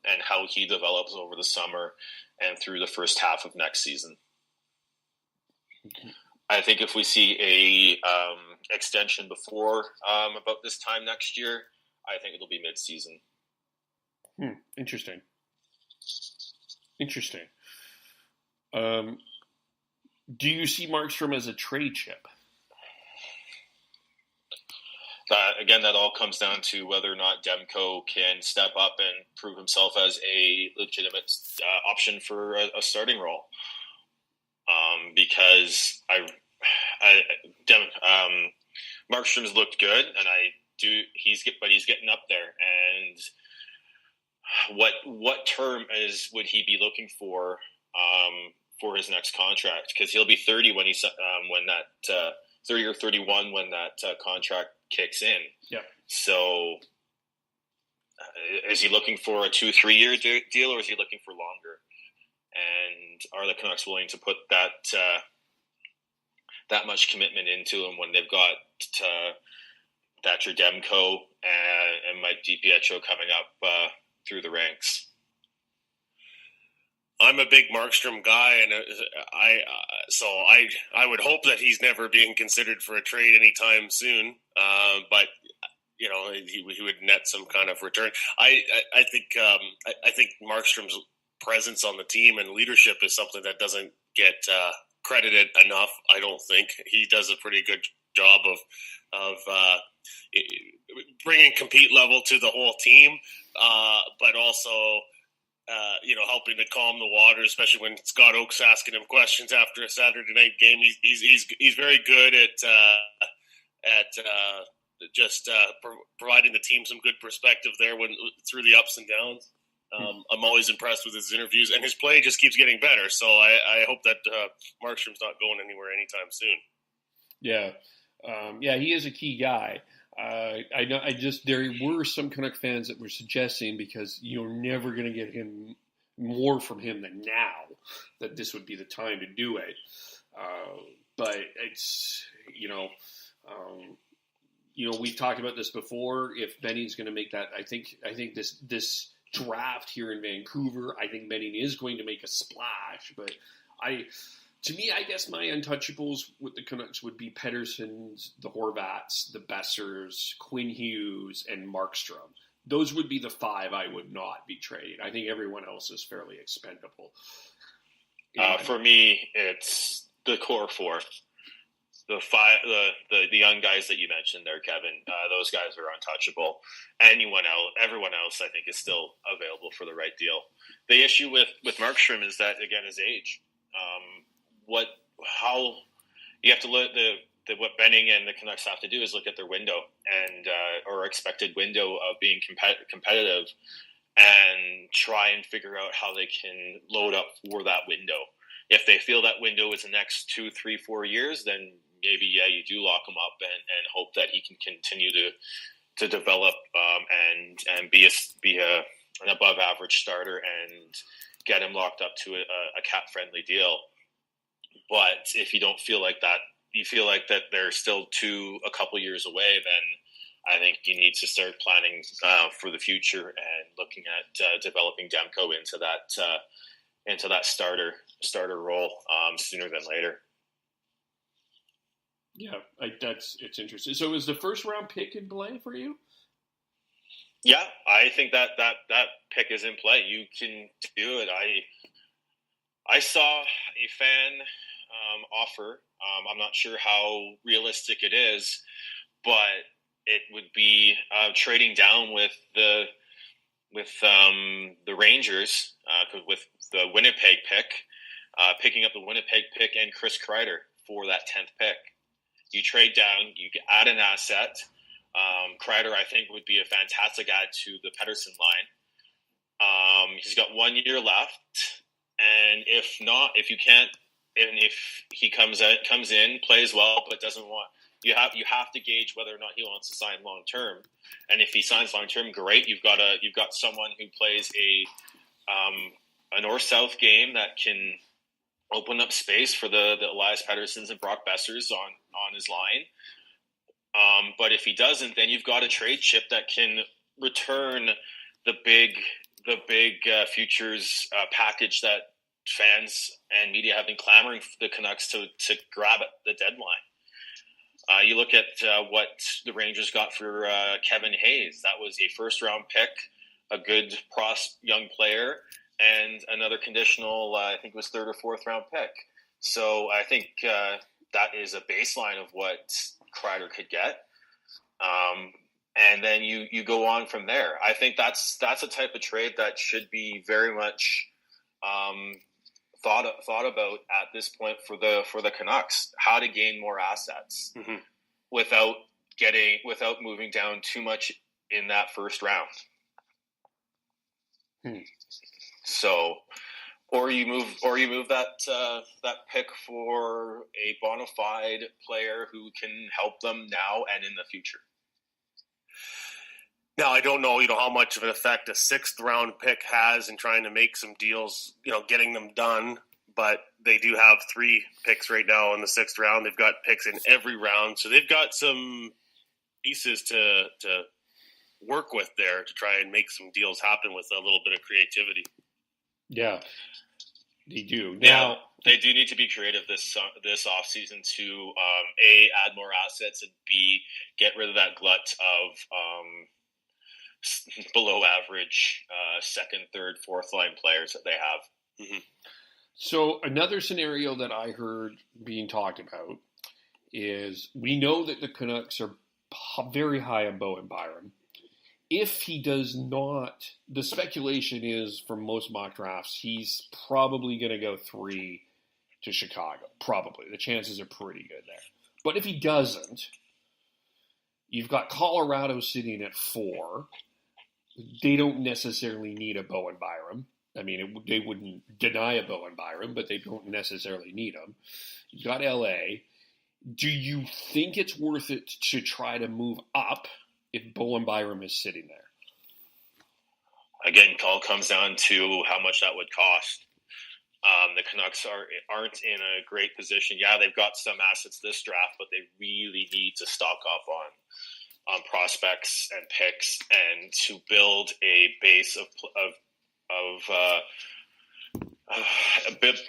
and how he develops over the summer and through the first half of next season.
Okay.
I think if we see a extension before about this time next year, I think it'll be mid-season.
Interesting. Do you see Markstrom as a trade chip?
Again, that all comes down to whether or not Demko can step up and prove himself as a legitimate option for a starting role. Because Markstrom's looked good, and he's getting up there. And what term would he be looking for his next contract? Because he'll be 30 when 30 or 31 when that contract kicks in.
Yeah.
So, is he looking for a 2-3 year deal, or is he looking for longer? And are the Canucks willing to put that much commitment into him when they've got Thatcher Demko and Mike DiPietro coming up through the ranks?
I'm a big Markstrom guy, and I would hope that he's never being considered for a trade anytime soon. But he would net some kind of return. I think Markstrom's presence on the team and leadership is something that doesn't get credited enough. I don't think he does a pretty good job of bringing compete level to the whole team, but also helping to calm the water, especially when Scott Oak's asking him questions after a Saturday night game. He's very good at providing the team some good perspective there through the ups and downs. I'm always impressed with his interviews, and his play just keeps getting better. So I hope that Markstrom's not going anywhere anytime soon.
Yeah, he is a key guy. I know. There were some Canuck fans that were suggesting, because you're never going to get him more from him than now, that this would be the time to do it. But it's we've talked about this before. If Benning's going to make that, I think this draft here in Vancouver, I think Benning is going to make a splash. But to me, I guess my untouchables with the Canucks would be Petterssons, the Horvats, the Boesers, Quinn Hughes, and Markstrom. Those would be the five I would not be trading. I think everyone else is fairly expendable.
For me, it's the core four. The young guys that you mentioned there, Kevin, those guys are untouchable. Everyone else, I think, is still available for the right deal. The issue with Markstrom is that, again, his age. How you have to look what Benning and the Canucks have to do is look at their window or expected window of being competitive, and try and figure out how they can load up for that window. If they feel that window is the next 2, 3, 4 years, then maybe you do lock him up and hope that he can continue to develop and be an above average starter and get him locked up to a cap friendly deal. But if you don't feel like that, you feel like that they're still a couple years away, then I think you need to start planning for the future and looking at developing Demko into that starter role sooner than later.
Yeah, it's interesting. So is the first round pick in play for you?
Yeah, I think that pick is in play. You can do it. I saw a fan offer. I'm not sure how realistic it is, but it would be trading down with the Rangers with the Winnipeg pick, picking up the Winnipeg pick and Chris Kreider for that 10th pick. You trade down, you add an asset. Kreider, I think, would be a fantastic add to the Pettersson line. He's got 1 year left, and if he comes in, plays well, but doesn't want, you have to gauge whether or not he wants to sign long term. And if he signs long term, great. You've got someone who plays a north-south game that can open up space for the Elias Petterssons and Brock Boesers on his line. But if he doesn't, then you've got a trade chip that can return the big futures package that fans and media have been clamoring for the Canucks to grab at the deadline. You look at what the Rangers got for Kevin Hayes. That was a first-round pick, a good young player, and another conditional, I think it was third or fourth-round pick. So I think that is a baseline of what Kreider could get. And then you go on from there. I think that's a type of trade that should be very much thought about at this point for the Canucks. How to gain more assets without moving down too much in that first round. So, or you move that pick for a bona fide player who can help them now and in the future.
Now, I don't know, how much of an effect a sixth-round pick has in trying to make some deals, getting them done. But they do have 3 picks right now in the 6th round. They've got picks in every round, so they've got some pieces to work with there to try and make some deals happen with a little bit of creativity.
Yeah, they do.
Now, they do need to be creative this offseason to A, add more assets, and B, get rid of that glut of below average second, third, fourth line players that they have.
Mm-hmm.
So another scenario that I heard being talked about is we know that the Canucks are very high on Bowen Byram. If he does not, the speculation is from most mock drafts, he's probably going to go 3 to Chicago. Probably. The chances are pretty good there. But if he doesn't, you've got Colorado sitting at 4. They don't necessarily need a Bowen Byram. I mean, they wouldn't deny a Bowen Byram, but they don't necessarily need him. You've got LA. Do you think it's worth it to try to move up if Bowen Byram is sitting there?
Again, it all comes down to how much that would cost. The Canucks aren't in a great position. Yeah, they've got some assets this draft, but they really need to stock up on prospects and picks and to build a base of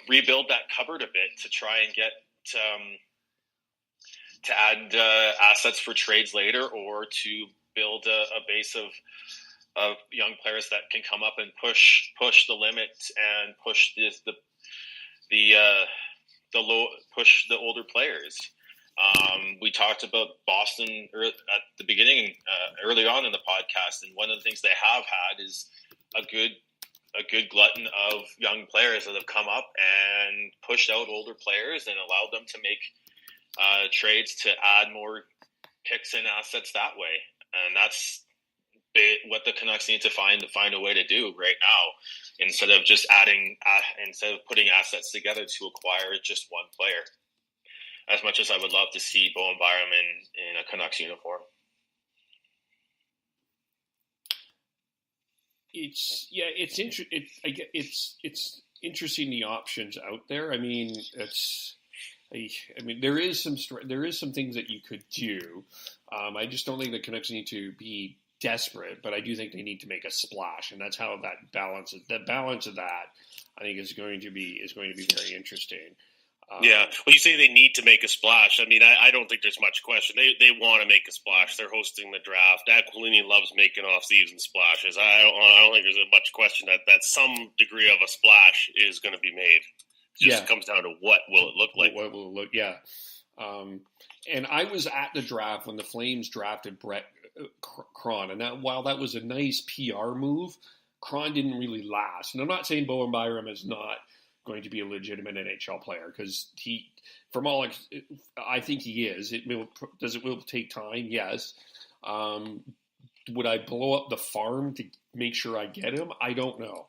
rebuild that cupboard a bit to try and get to add assets for trades later, or to build a base of young players that can come up and push the limit and push push the older players. We talked about Boston at the beginning, early on in the podcast, and one of the things they have had is a good glutton of young players that have come up and pushed out older players and allowed them to make trades to add more picks and assets that way. And that's what the Canucks need to find a way to do right now, instead of just putting assets together to acquire just one player. As much as I would love to see Bowen Byram in a Canucks uniform.
It's interesting the options out there. I mean, I mean, there is some things that you could do. I just don't think the Canucks need to be desperate, but I do think they need to make a splash, and that's how that balance of that, I think, is going to be very interesting.
Yeah, well, you say they need to make a splash. I mean, I don't think there's much question. They want to make a splash. They're hosting the draft. Aquilini loves making off-season splashes. I don't think there's much question that some degree of a splash is going to be made. It just comes down to what will it look like.
What will it look? Yeah. And I was at the draft when the Flames drafted Brett Cron, and while that was a nice PR move, Cron didn't really last. And I'm not saying Bowen Byram is not going to be a legitimate NHL player, because I think he is. It will take time, yes. Would I blow up the farm to make sure I get him? I don't know.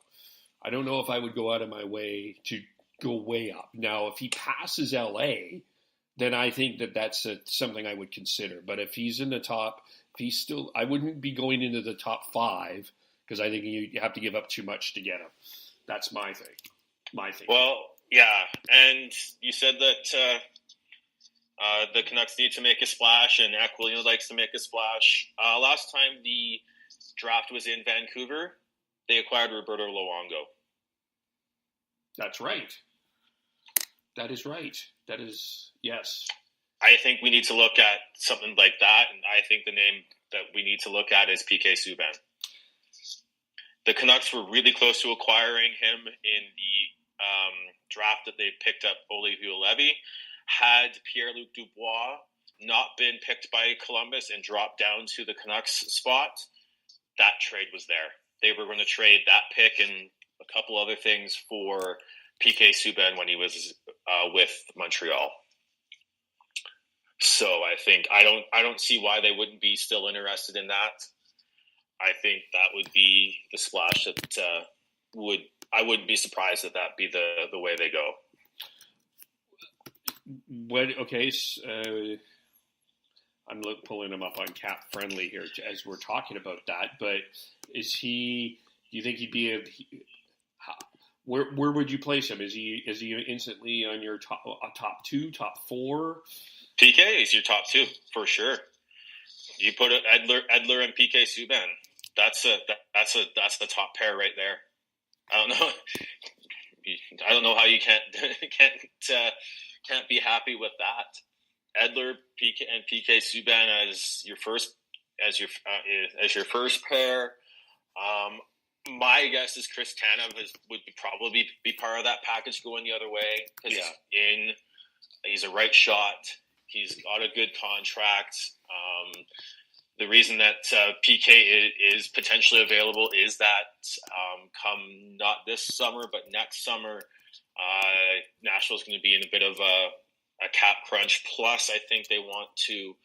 I don't know if I would go out of my way to go way up. Now, if he passes LA, then I think that's something I would consider. But if he's in the top, I wouldn't be going into the top 5, because I think you have to give up too much to get him. That's my thing.
Well, yeah, and you said that the Canucks need to make a splash, and Aquilino likes to make a splash. Last time the draft was in Vancouver, they acquired Roberto Luongo.
That's right. That is right. That is, yes.
I think we need to look at something like that, and I think the name that we need to look at is PK Subban. The Canucks were really close to acquiring him in the draft that they picked up Ole Vuolevi. Had Pierre-Luc Dubois not been picked by Columbus and dropped down to the Canucks spot, that trade was there. They were going to trade that pick and a couple other things for PK Subban when he was with Montreal. So I think I don't see why they wouldn't be still interested in that. I think that would be the splash that I wouldn't be surprised that be the way they go.
I'm pulling him up on Cap Friendly here as we're talking about that. But do you think he'd be where would you place him? Is he instantly on your top 2, top 4?
PK is your top 2 for sure. You put Edler and PK Subban. That's the top pair right there. I don't know how you can't be happy with that. Edler, PK Subban as your first pair. My guess is Chris Tanev would probably be part of that package going the other way, because he's a right shot. He's got a good contract. The reason that PK is potentially available is that come not this summer, but next summer, Nashville's going to be in a bit of a cap crunch. Plus, I think they want to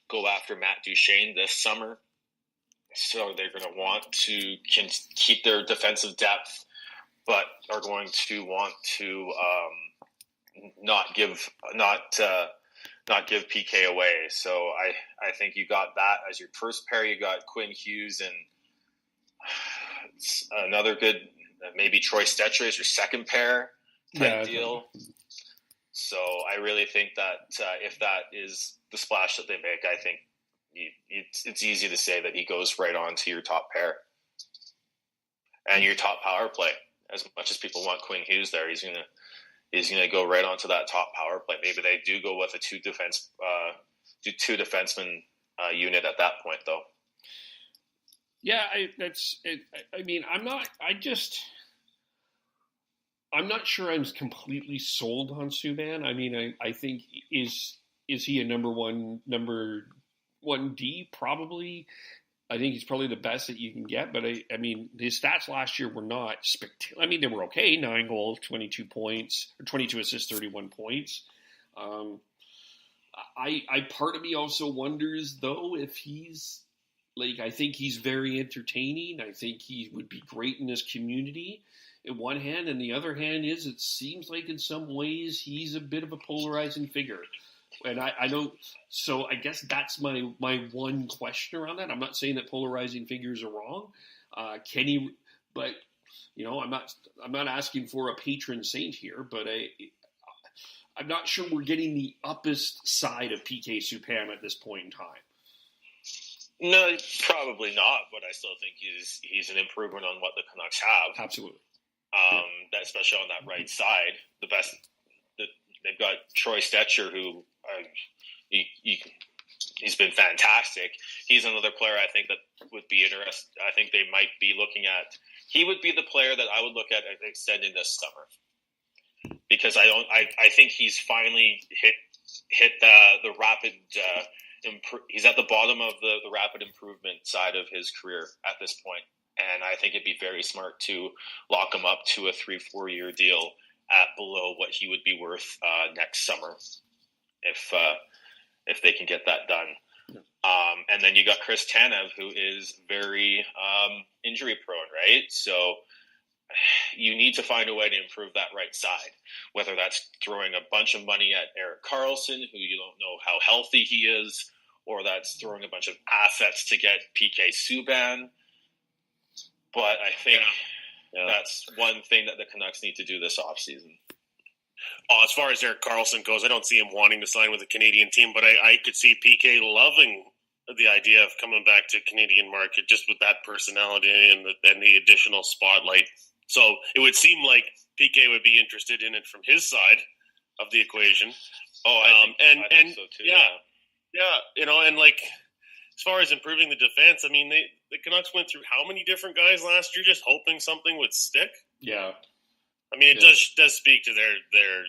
go after Matt Duchene this summer. So they're going to want to keep their defensive depth, but are going to want to not give PK away. So I think you got that as your first pair. You got Quinn Hughes and another good, maybe Troy Stetcher as your second pair type deal. So I really think that if that is the splash that they make, I think it's easy to say that he goes right on to your top pair and your top power play. As much as people want Quinn Hughes there, he's gonna go right onto that top power play. Maybe they do go with a two defenseman unit at that point, though.
Yeah, I mean, I'm not sure I'm completely sold on Subban. I mean, I think is he a number one D? Probably. I think he's probably the best that you can get, but I mean, his stats last year were not spectacular. I mean, they were okay: 9 goals, 22 points, or 22 assists, 31 points. Part of me also wonders though if he's I think he's very entertaining. I think he would be great in this community. In one hand, and the other hand is it seems like in some ways he's a bit of a polarizing figure. And I don't, so I guess that's my one question around that. I'm not saying that polarizing figures are wrong. Can he, but I'm not asking for a patron saint here, but I'm not sure we're getting the uppest side of PK Subban at this point in time.
No, probably not. But I still think he's an improvement on what the Canucks have.
Absolutely.
That especially on that right side, the best. They've got Troy Stetcher, who he's been fantastic. He's another player I think that would be interesting. I think they might be looking at. He would be the player that I would look at extending this summer, because I think he's finally hit the rapid. He's at the bottom of the rapid improvement side of his career at this point, and I think it'd be very smart to lock him up to a 3-4 year deal at below what he would be worth next summer, if they can get that done. And then you got Chris Tanev, who is very injury prone, right? So you need to find a way to improve that right side, whether that's throwing a bunch of money at Erik Karlsson, who you don't know how healthy he is, or that's throwing a bunch of assets to get PK Subban. But I think that's one thing that the Canucks need to do this offseason.
As far as Erik Karlsson goes, I don't see him wanting to sign with a Canadian team, but I could see PK loving the idea of coming back to Canadian market just with that personality and the additional spotlight. So it would seem like PK would be interested in it from his side of the equation.
I think so too.
Yeah, and like as far as improving the defense, I mean, the Canucks went through how many different guys last year just hoping something would stick?
Yeah.
I mean, it does speak to their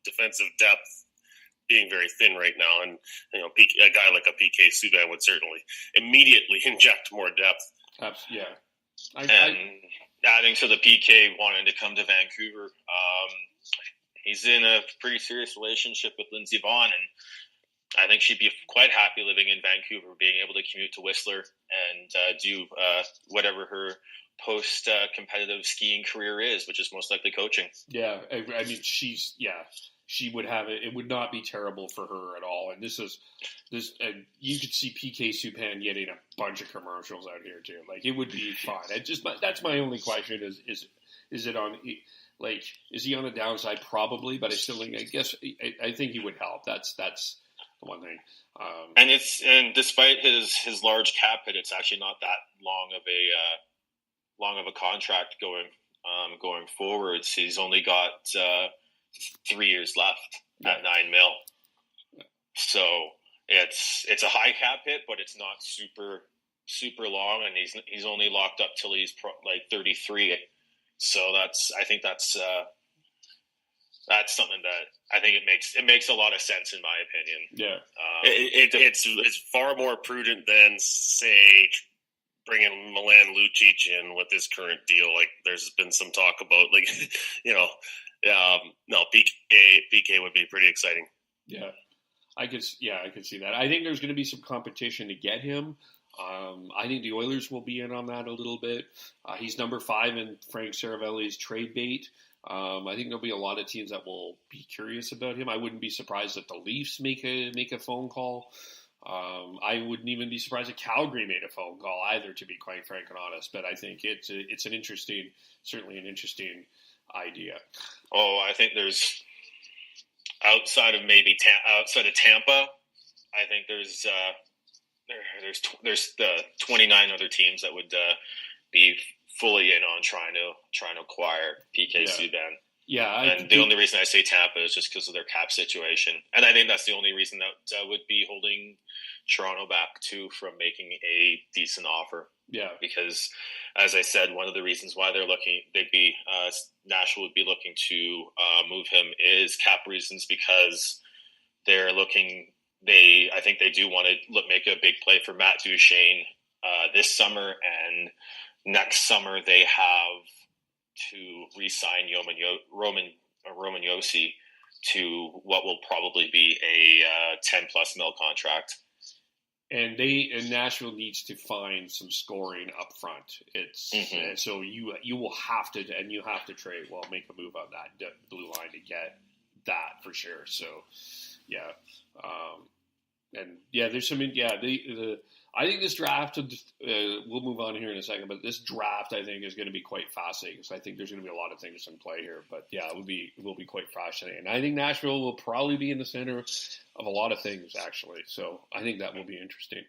defensive depth being very thin right now, and a guy like a PK Subban would certainly immediately inject more depth.
Yeah.
Adding to the PK wanting to come to Vancouver, he's in a pretty serious relationship with Lindsey Vonn, and I think she'd be quite happy living in Vancouver, being able to commute to Whistler and do whatever her post-competitive skiing career is, which is most likely coaching.
Yeah, I mean, she would have it. It would not be terrible for her at all. And you could see PK Subban getting a bunch of commercials out here too. Like, it would be fine. That's my only question is it on, like, is he on the downside? Probably, but I think he would help. That's the one thing.
And despite his large cap hit, it's actually not that long of a contract going forwards. He's only got 3 years left at $9 million. So it's a high cap hit, but it's not super long, and he's only locked up till he's 33. So I think that's something that I think it makes a lot of sense in my opinion.
Yeah,
it's far more prudent than, say, bringing Milan Lucic in with this current deal. Like, there's been some talk about, like, no, PK would be pretty exciting.
Yeah, I could see that. I think there's going to be some competition to get him. I think the Oilers will be in on that a little bit. He's number 5 in Frank Saravelli's trade bait. I think there'll be a lot of teams that will be curious about him. I wouldn't be surprised if the Leafs make a phone call. I wouldn't even be surprised if Calgary made a phone call either, to be quite frank and honest. But I think it's certainly an interesting idea.
I think there's outside of Tampa, I think there's 29 other teams that would be fully in on trying to acquire PK Subban.
Yeah,
and the only reason I say Tampa is just because of their cap situation, and I think that's the only reason that would be holding Toronto back too from making a decent offer.
Yeah,
because as I said, one of the reasons why Nashville would be looking to move him is cap reasons, because they're looking. I think they do want to make a big play for Matt Duchene this summer, and next summer they have to re-sign Roman Josi to what will probably be a 10+ mil contract.
And Nashville needs to find some scoring up front. So you will have to, and you have to trade. Well, make a move on that blue line to get that for sure. So yeah. And there's some. I think this draft. We'll move on here in a second, but this draft I think is going to be quite fascinating because I think there's going to be a lot of things in play here. But it will be quite fascinating. And I think Nashville will probably be in the center of a lot of things actually. So I think that will be interesting.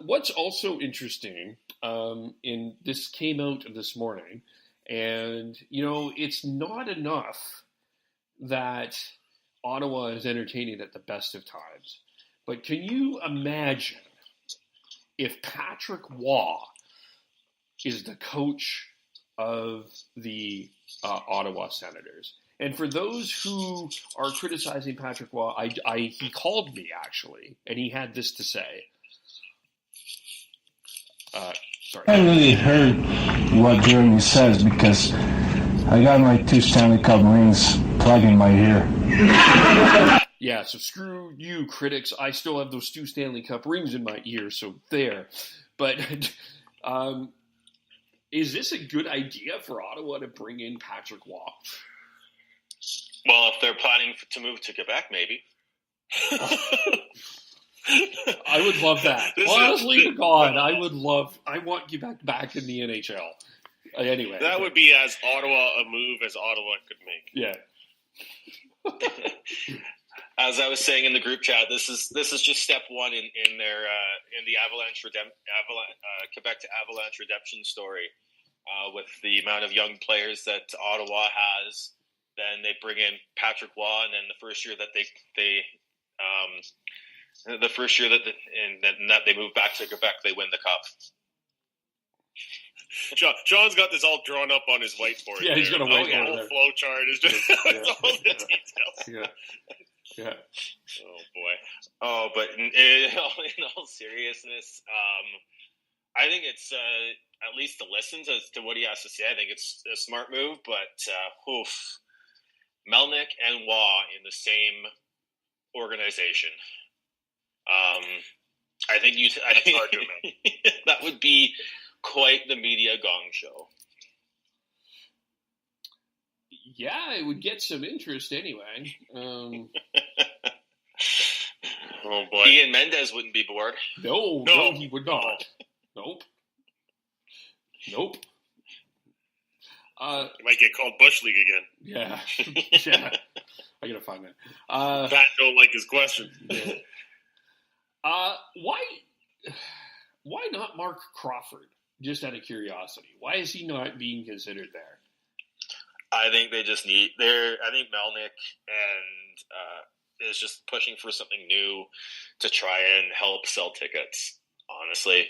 What's also interesting, this came out this morning, and it's not enough that Ottawa is entertaining at the best of times. But can you imagine if Patrick Waugh is the coach of the Ottawa Senators? And for those who are criticizing Patrick Waugh, he called me actually, and he had this to say. Sorry.
I really heard what Jeremy says because I got my 2 Stanley Cup rings plugged in my ear.
Yeah, so screw you, critics. I still have those 2 Stanley Cup rings in my ear, so there. But is this a good idea for Ottawa to bring in Patrick Waugh?
Well, if they're planning to move to Quebec, maybe.
I would love that. Honestly, to God, I want Quebec back in the NHL. Anyway.
That would be as Ottawa a move as Ottawa could make.
Yeah.
As I was saying in the group chat, this is just step one in their in the Quebec to Avalanche redemption story. With the amount of young players that Ottawa has, then they bring in Patrick Waugh, and then the first year that they move back to Quebec, they win the cup.
John's got this all drawn up on his whiteboard.
Yeah, he's got a whiteboard.
The whole flow chart is just all the details.
Yeah.
Oh boy.
Oh, but in all seriousness, I think it's at least to listen to what he has to say. I think it's a smart move, but Melnyk and Waugh in the same organization. I think that would be quite the media gong show.
Yeah, it would get some interest anyway.
Oh boy.
Ian Mendes wouldn't be bored.
No, he would not. Nope.
You might get called Bush League again.
Yeah. Yeah. I gotta find that.
Pat don't like his question.
Yeah. Why not Mark Crawford? Just out of curiosity, why is he not being considered there?
I think they just need there. I think Melnyk is just pushing for something new to try and help sell tickets. Honestly,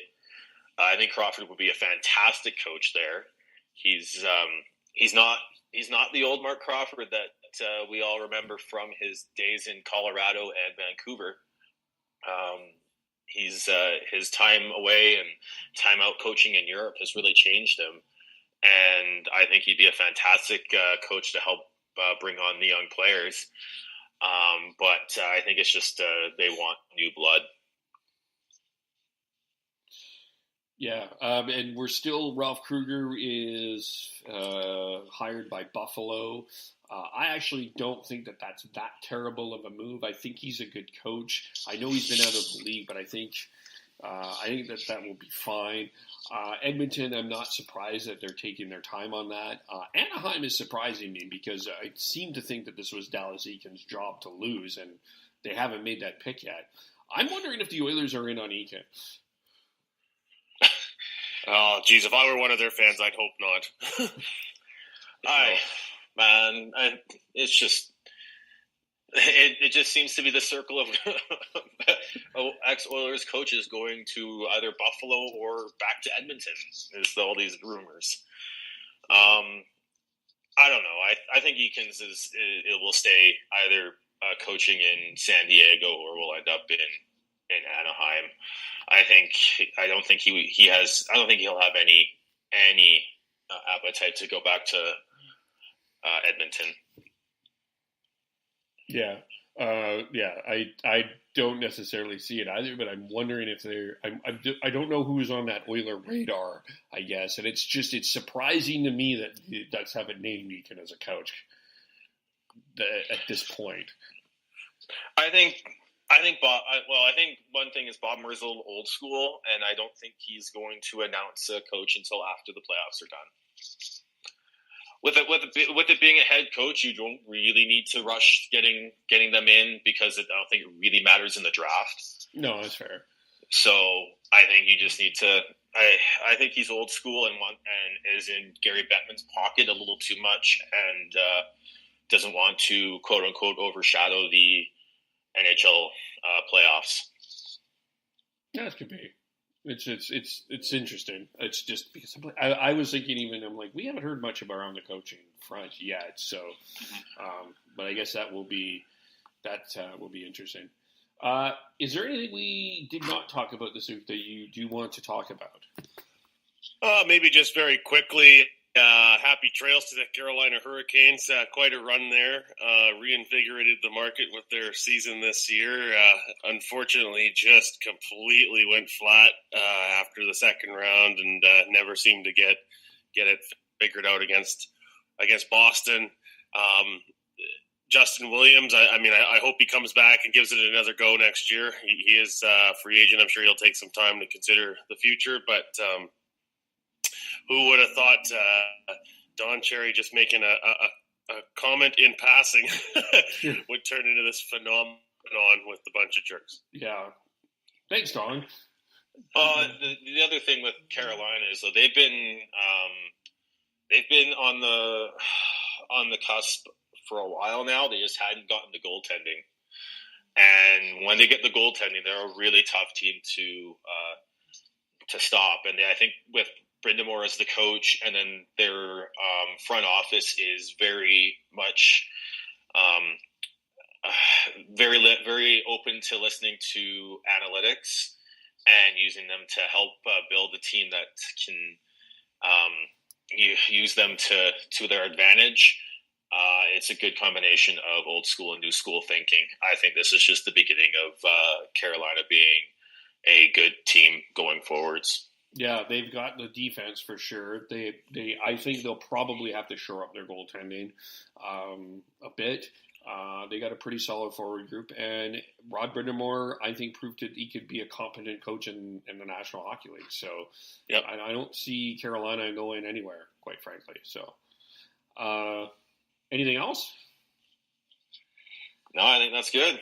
I think Crawford would be a fantastic coach there. He's not the old Mark Crawford that we all remember from his days in Colorado and Vancouver. His time away and time out coaching in Europe has really changed him, and I think he'd be a fantastic coach to help bring on the young players. But I think it's just they want new blood.
Yeah, and we're still, Ralph Kruger is hired by Buffalo. I actually don't think that that's that terrible of a move. I think he's a good coach. I know he's been out of the league, but I think that will be fine. Edmonton, I'm not surprised that they're taking their time on that. Anaheim is surprising me because I seem to think that this was Dallas Eakin's job to lose, and they haven't made that pick yet. I'm wondering if the Oilers are in on Eakin.
Oh, geez, if I were one of their fans, I'd hope not.
It's just it just seems to be the circle of ex-Oilers coaches going to either Buffalo or back to Edmonton. Is all these rumors. I don't know. I think Eakins it will stay either coaching in San Diego or will end up in Anaheim. I don't think he'll have any appetite to go back to Edmonton.
Yeah. I don't necessarily see it either, but I'm wondering if I don't know who's on that Oiler radar, I guess. And it's surprising to me that the Ducks haven't named Eakin as a coach at this point.
I think I think I think one thing is Bob Moore's a little old school, and I don't think he's going to announce a coach until after the playoffs are done. With it being a head coach, you don't really need to rush getting them in because I don't think it really matters in the draft.
No, that's fair.
So I think you just need to. I think he's old school and is in Gary Bettman's pocket a little too much, and doesn't want to quote unquote overshadow the NHL playoffs.
Yeah, it could be. It's interesting. It's just because I was thinking I'm like, we haven't heard much about on the coaching front yet. So, but I guess that will be interesting. Is there anything we did not talk about this week that you do want to talk about?
Maybe just very quickly. Happy trails to the Carolina Hurricanes. Quite a run there. Reinvigorated the market with their season this year. Unfortunately, just completely went flat after the second round, and never seemed to get it figured out against Boston. Justin Williams, I hope he comes back and gives it another go next year. He is a free agent. I'm sure he'll take some time to consider the future, but who would have thought Don Cherry just making a comment in passing would turn into this phenomenon with a bunch of jerks?
Yeah. Thanks, Don.
The other thing with Carolina is that they've been on the cusp for a while now. They just hadn't gotten the goaltending, and when they get the goaltending, they're a really tough team to stop. And I think with Brindamore as the coach, and then their front office is very much very open to listening to analytics and using them to help build a team that can use them to their advantage. It's a good combination of old school and new school thinking. I think this is just the beginning of Carolina being a good team going forwards.
Yeah, they've got the defense for sure. I think they'll probably have to shore up their goaltending a bit. They got a pretty solid forward group, and Rod Brindamore, I think, proved that he could be a competent coach in the National Hockey League. So,
yep.
I don't see Carolina going anywhere, quite frankly. So, anything else?
No, I think that's good.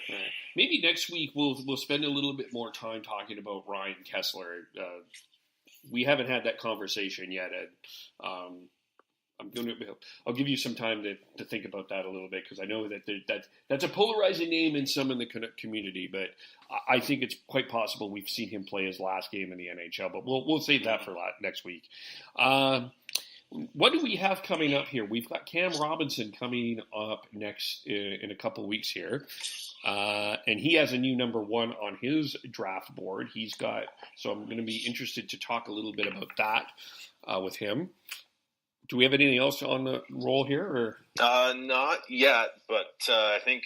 Maybe next week we'll spend a little bit more time talking about Ryan Kessler. We haven't had that conversation yet, Ed. I'll give you some time to think about that a little bit, because I know that's a polarizing name in some in the Canuck community, but I think it's quite possible we've seen him play his last game in the NHL. But we'll save that for next week. What do we have coming up here? We've got Cam Robinson coming up next in a couple weeks here. And he has a new number 1 on his draft board. So I'm going to be interested to talk a little bit about that with him. Do we have anything else on the roll here? Or?
Not yet, but I think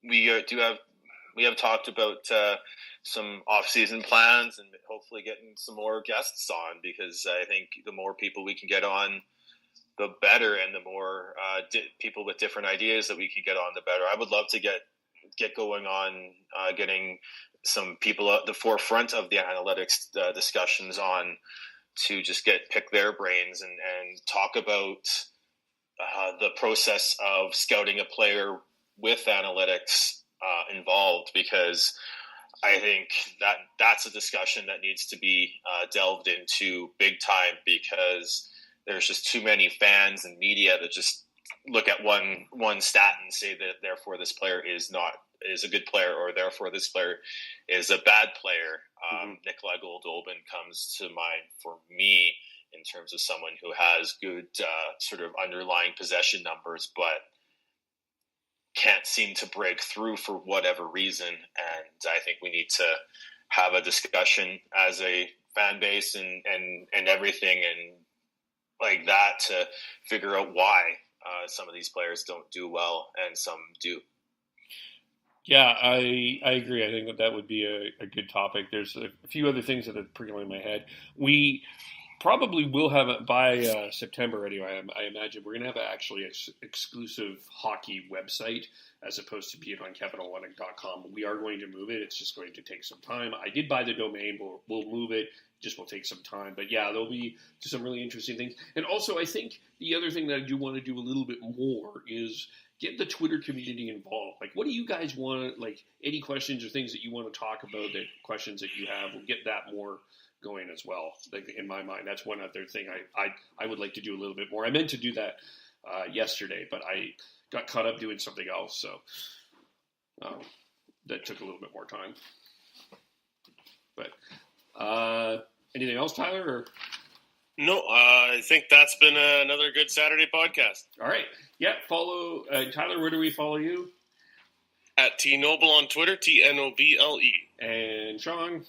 we have talked about some off-season plans and hopefully getting some more guests on, because I think the more people we can get on, the better, and the more people with different ideas that we can get on, the better. I would love to get going on getting some people at the forefront of the analytics discussions on, to just pick their brains and talk about the process of scouting a player with analytics involved, because I think that's a discussion that needs to be delved into big time, because there's just too many fans and media that just look at one stat and say that therefore this player is a good player, or therefore this player is a bad player. Nikolai Goldobin comes to mind for me in terms of someone who has good sort of underlying possession numbers, but can't seem to break through for whatever reason. And I think we need to have a discussion as a fan base and everything and like that to figure out why some of these players don't do well and some do.
Yeah, I agree. I think that would be a good topic. There's a few other things that are percolating in my head. probably will have it by September anyway. I imagine we're going to have actually an exclusive hockey website as opposed to being on KevinOlenick.com. We are going to move it. It's just going to take some time. I did buy the domain. We'll move it. Just will take some time. But yeah, there'll be some really interesting things. And also, I think the other thing that I do want to do a little bit more is get the Twitter community involved. Like, what do you guys want? Like, any questions or things that you want to talk about, that questions that you have, we'll get that more going as well. Like, in my mind, that's one other thing I would like to do a little bit more. I meant to do that yesterday, but I got caught up doing something else, so that took a little bit more time. But anything else, Tyler? Or?
No, I think that's been another good Saturday podcast.
All right. Yeah, follow Tyler. Where do we follow you?
At T Noble on Twitter, TNOBLE.
And Sean?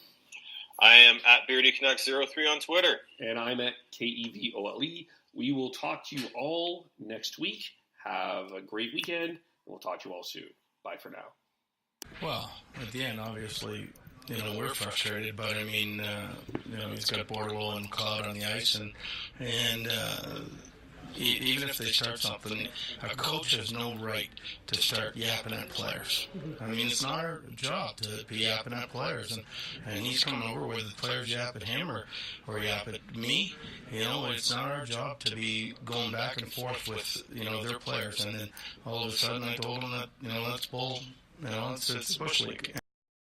I am at BeardyCanucks03 on Twitter.
And I'm at KEVOLE. We will talk to you all next week. Have a great weekend, and we'll talk to you all soon. Bye for now.
Well, at the end, obviously, we're frustrated, but I mean, he's got Bordelot and McLeod on the ice, and even if they start something, a coach has no right to start yapping at players. I mean, it's not our job to be yapping at players, and he's coming over whether the players yap at him or yap at me. It's not our job to be going back and forth with their players, and then all of a sudden I told him that that's bull. It's Bush League.